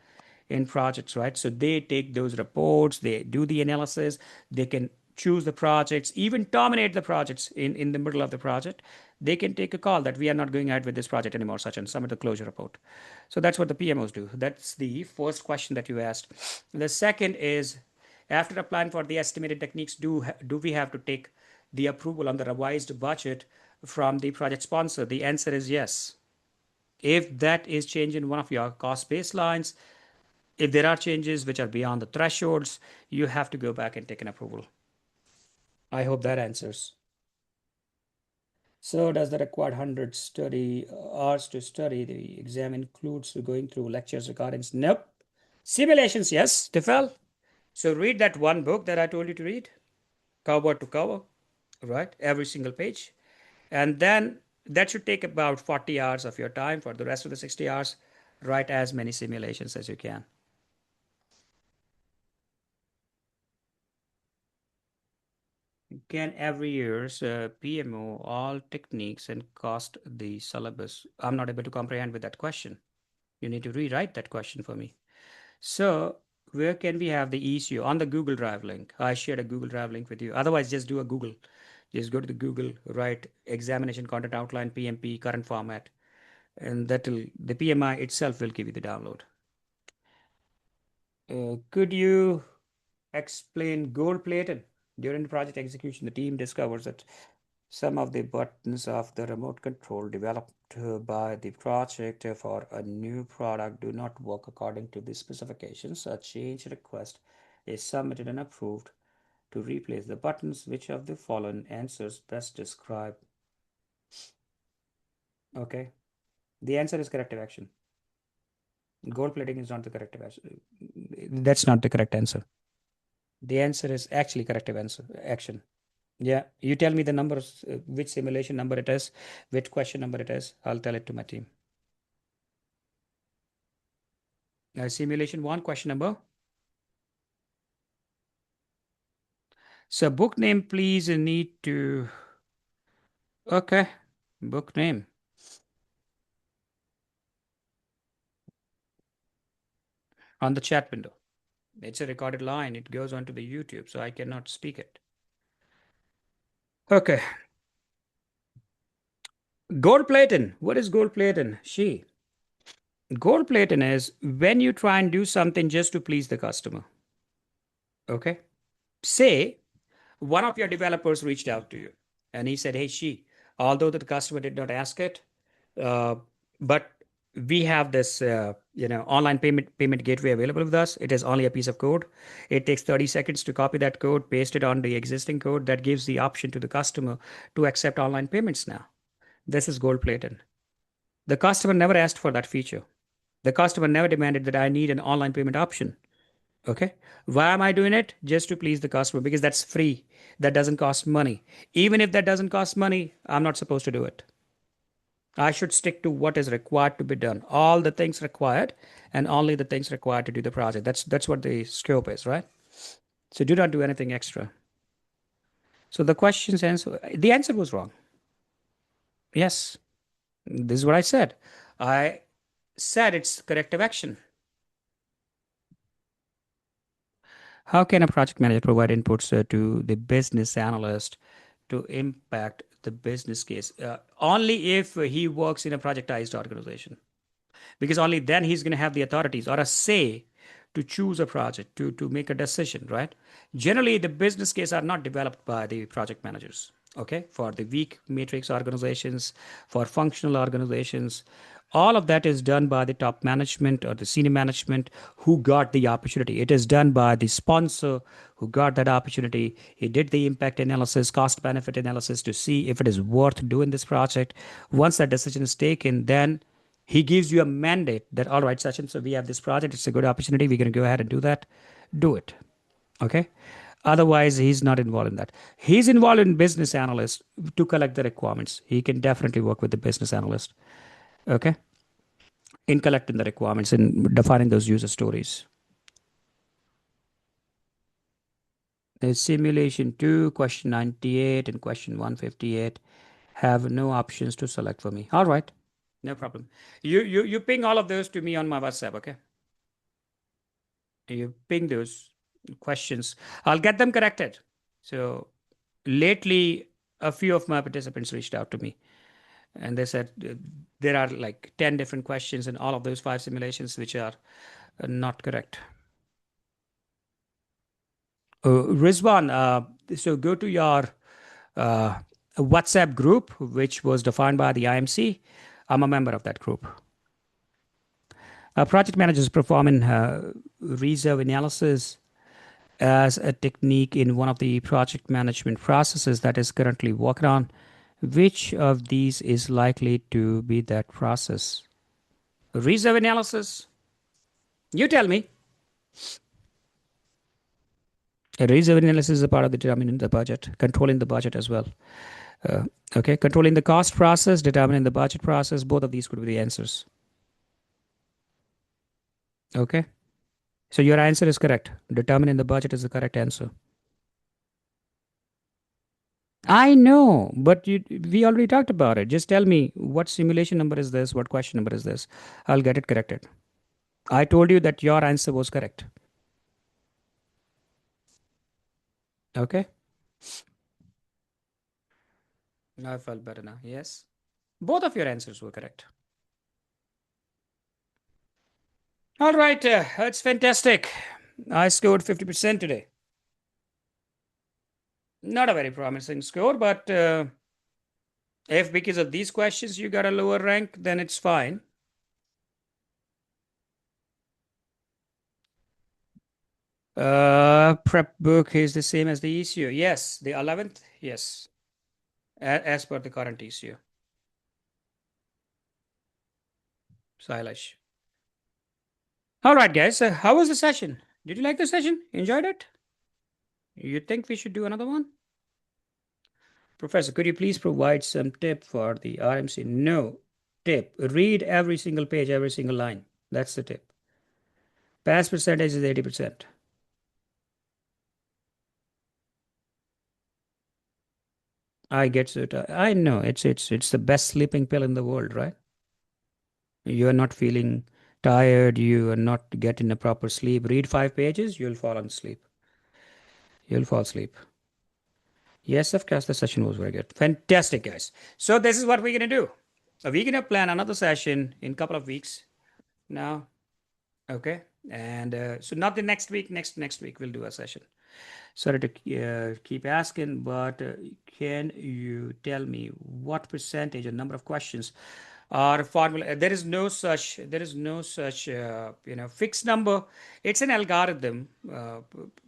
in projects, right? So they take those reports, they do the analysis, they can choose the projects, even terminate the projects in the middle of the project. They can take a call that we are not going ahead with this project anymore, such and submit the closure report. So that's what the PMOs do. That's the first question that you asked. The second is, after applying for the estimated techniques, do we have to take the approval on the revised budget from the project sponsor? The answer is yes. If that is change in one of your cost baselines, if there are changes which are beyond the thresholds, you have to go back and take an approval. I hope that answers. So does the required 100 study hours to study the exam includes going through lectures, recordings? Nope. Simulations, yes, Tifel. So read that one book that I told you to read, cover to cover, right? Every single page. And then that should take about 40 hours of your time. For the rest of the 60 hours, write as many simulations as you can. Can every year's PMO all techniques and cost the syllabus? I'm not able to comprehend with that question. You need to rewrite that question for me. So where can we have the issue? On the Google Drive link. I shared a Google Drive link with you. Otherwise, just do a Google. Just go to the Google, write examination content outline PMP current format, and that'll the PMI itself will give you the download. Could you explain gold plated? During the project execution, the team discovers that some of the buttons of the remote control developed by the project for a new product do not work according to the specifications. A change request is submitted and approved to replace the buttons. Which of the following answers best describe? Okay. The answer is corrective action. Gold plating is not the corrective action. That's not the correct answer. The answer is actually corrective answer action. Yeah, you tell me the numbers, which simulation number it is, which question number it is. I'll tell it to my team. Simulation one, question number. So book name, please need to. Okay, book name on the chat window. It's a recorded line. It goes onto the YouTube, so I cannot speak it. Okay. Gold plating. What is gold plating? Gold plating is when you try and do something just to please the customer. Okay. Say one of your developers reached out to you and he said, hey, although the customer did not ask it, uh, but we have this online payment gateway available with us. It is only a piece of code. It takes 30 seconds to copy that code, paste it on the existing code. That gives the option to the customer to accept online payments now. This is gold plated. The customer never asked for that feature. The customer never demanded that I need an online payment option. Okay. Why am I doing it? Just to please the customer, because that's free. That doesn't cost money. Even if that doesn't cost money, I'm not supposed to do it. I should stick to what is required to be done. All the things required and only the things required to do the project. That's what the scope is, right? So do not do anything extra. So the answer was wrong. Yes. This is what I said. I said it's corrective action. How can a project manager provide inputs to the business analyst to impact the business case? Only if he works in a projectized organization, because only then he's going to have the authorities or a say to choose a project, to make a decision, right? Generally, the business case are not developed by the project managers. Okay, for the weak matrix organizations, for functional organizations, all of that is done by the top management or the senior management who got the opportunity. It is done by the sponsor who got that opportunity. He did the impact analysis, cost benefit analysis to see if it is worth doing this project. Once that decision is taken, then he gives you a mandate that, all right, Sachin, so we have this project. It's a good opportunity. We're going to go ahead and do that. Do it. Okay. Otherwise, he's not involved in that. He's involved in business analyst to collect the requirements. He can definitely work with the business analyst. Okay. In collecting the requirements and defining those user stories. There's simulation 2, question 98, and question 158 have no options to select for me. All right. No problem. You ping all of those to me on my WhatsApp, okay? You ping those questions. I'll get them corrected. So lately, a few of my participants reached out to me and they said there are like 10 different questions in all of those 5 simulations which are not correct. Rizwan, so go to your uh, WhatsApp group, which was defined by the IMC. I'm a member of that group. Project managers performing reserve analysis as a technique in one of the project management processes that is currently working on. Which of these is likely to be that process? Reserve analysis? You tell me. A reserve analysis is a part of determining the budget, controlling the budget as well. Uh, okay, controlling the cost process, determining the budget process, both of these could be the answers. Okay, so your answer is correct. Determining the budget is the correct answer. I know, but we already talked about it. Just tell me what simulation number is this, what question number is this. I'll get it corrected. I told you that your answer was correct. Okay, I felt better now. Yes, both of your answers were correct. All right, that's fantastic. I scored 50% today. Not a very promising score, but if because of these questions you got a lower rank, then it's fine. Prep book is the same as the issue. Yes, the 11th. Yes, as per the current issue. Stylish. All right, guys. How was the session? Did you like the session? Enjoyed it? You think we should do another one? Professor, could you please provide some tip for the RMC? No tip. Read every single page, every single line. That's the tip. Pass percentage is 80%. I get it. I know it's the best sleeping pill in the world, right? You are not feeling tired. You are not getting a proper sleep. Read 5 pages. You'll fall asleep. You'll fall asleep. Yes, of course, the session was very good. Fantastic, guys. So this is what we're gonna do. We're gonna plan another session in a couple of weeks now. Okay, and so not the next week. Next week we'll do a session. Sorry to keep asking, but can you tell me what percentage or number of questions or formula? There is no such fixed number. It's an algorithm,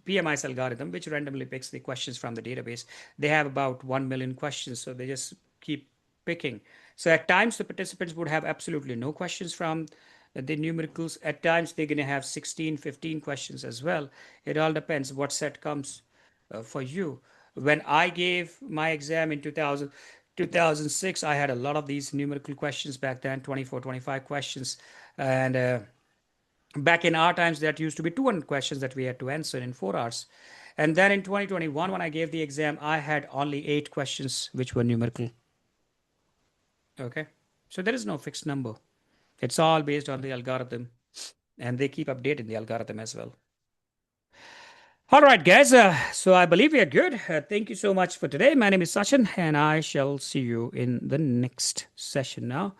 PMI's algorithm, which randomly picks the questions from the database. They have about 1 million questions, so they just keep picking. So at times the participants would have absolutely no questions from the numericals. At times they're going to have 16, 15 questions as well. It all depends what set comes for you. When I gave my exam in 2006, I had a lot of these numerical questions back then, 24, 25 questions. And back in our times, that used to be 200 questions that we had to answer in 4 hours. And then in 2021, when I gave the exam, I had only 8 questions which were numerical. Okay. So there is no fixed number. It's all based on the algorithm, and they keep updating the algorithm as well. All right, guys. So I believe we are good. Thank you so much for today. My name is Sachin, and I shall see you in the next session now.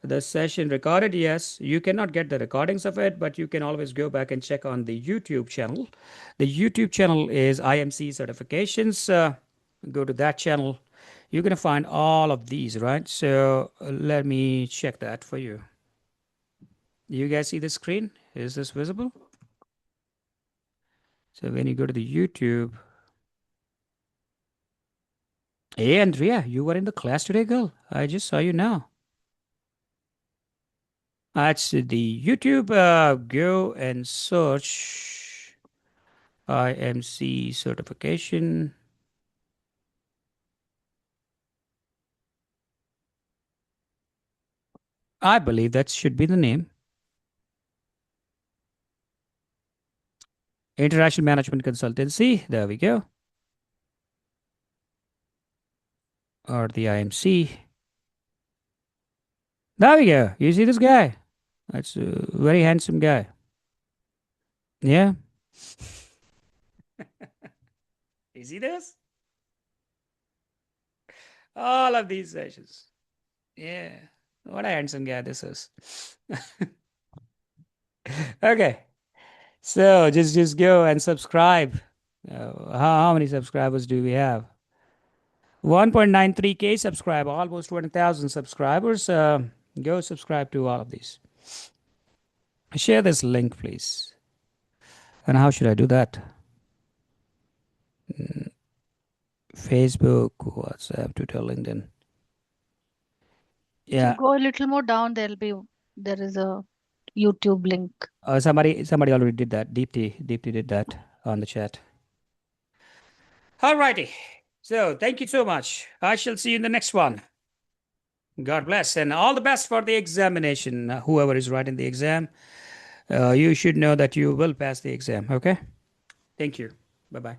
The session recorded, yes, you cannot get the recordings of it, but you can always go back and check on the YouTube channel. The YouTube channel is IMC certifications. Go to that channel. You're going to find all of these, right? So let me check that for you. You guys see the screen? Is this visible? So when you go to the YouTube, hey Andrea, you were in the class today, girl. I just saw you now. That's the YouTube. Go and search IMC certification. I believe that should be the name. International Management Consultancy. There we go. Or the IMC. There we go. You see this guy? That's a very handsome guy. Yeah. You see this? All of these sessions. Yeah. What a handsome guy this is. Okay. So just go and subscribe. How many subscribers do we have? 1.93K subscribe, almost 20,000 subscribers. Go subscribe to all of these. Share this link, please. And how should I do that? Facebook, WhatsApp, Twitter, LinkedIn. If you Yeah. go a little more down, there is a YouTube link. Somebody already did that. Deepti did that on the chat. All righty. So thank you so much. I shall see you in the next one. God bless and all the best for the examination. Whoever is writing the exam, you should know that you will pass the exam. Okay. Thank you. Bye bye.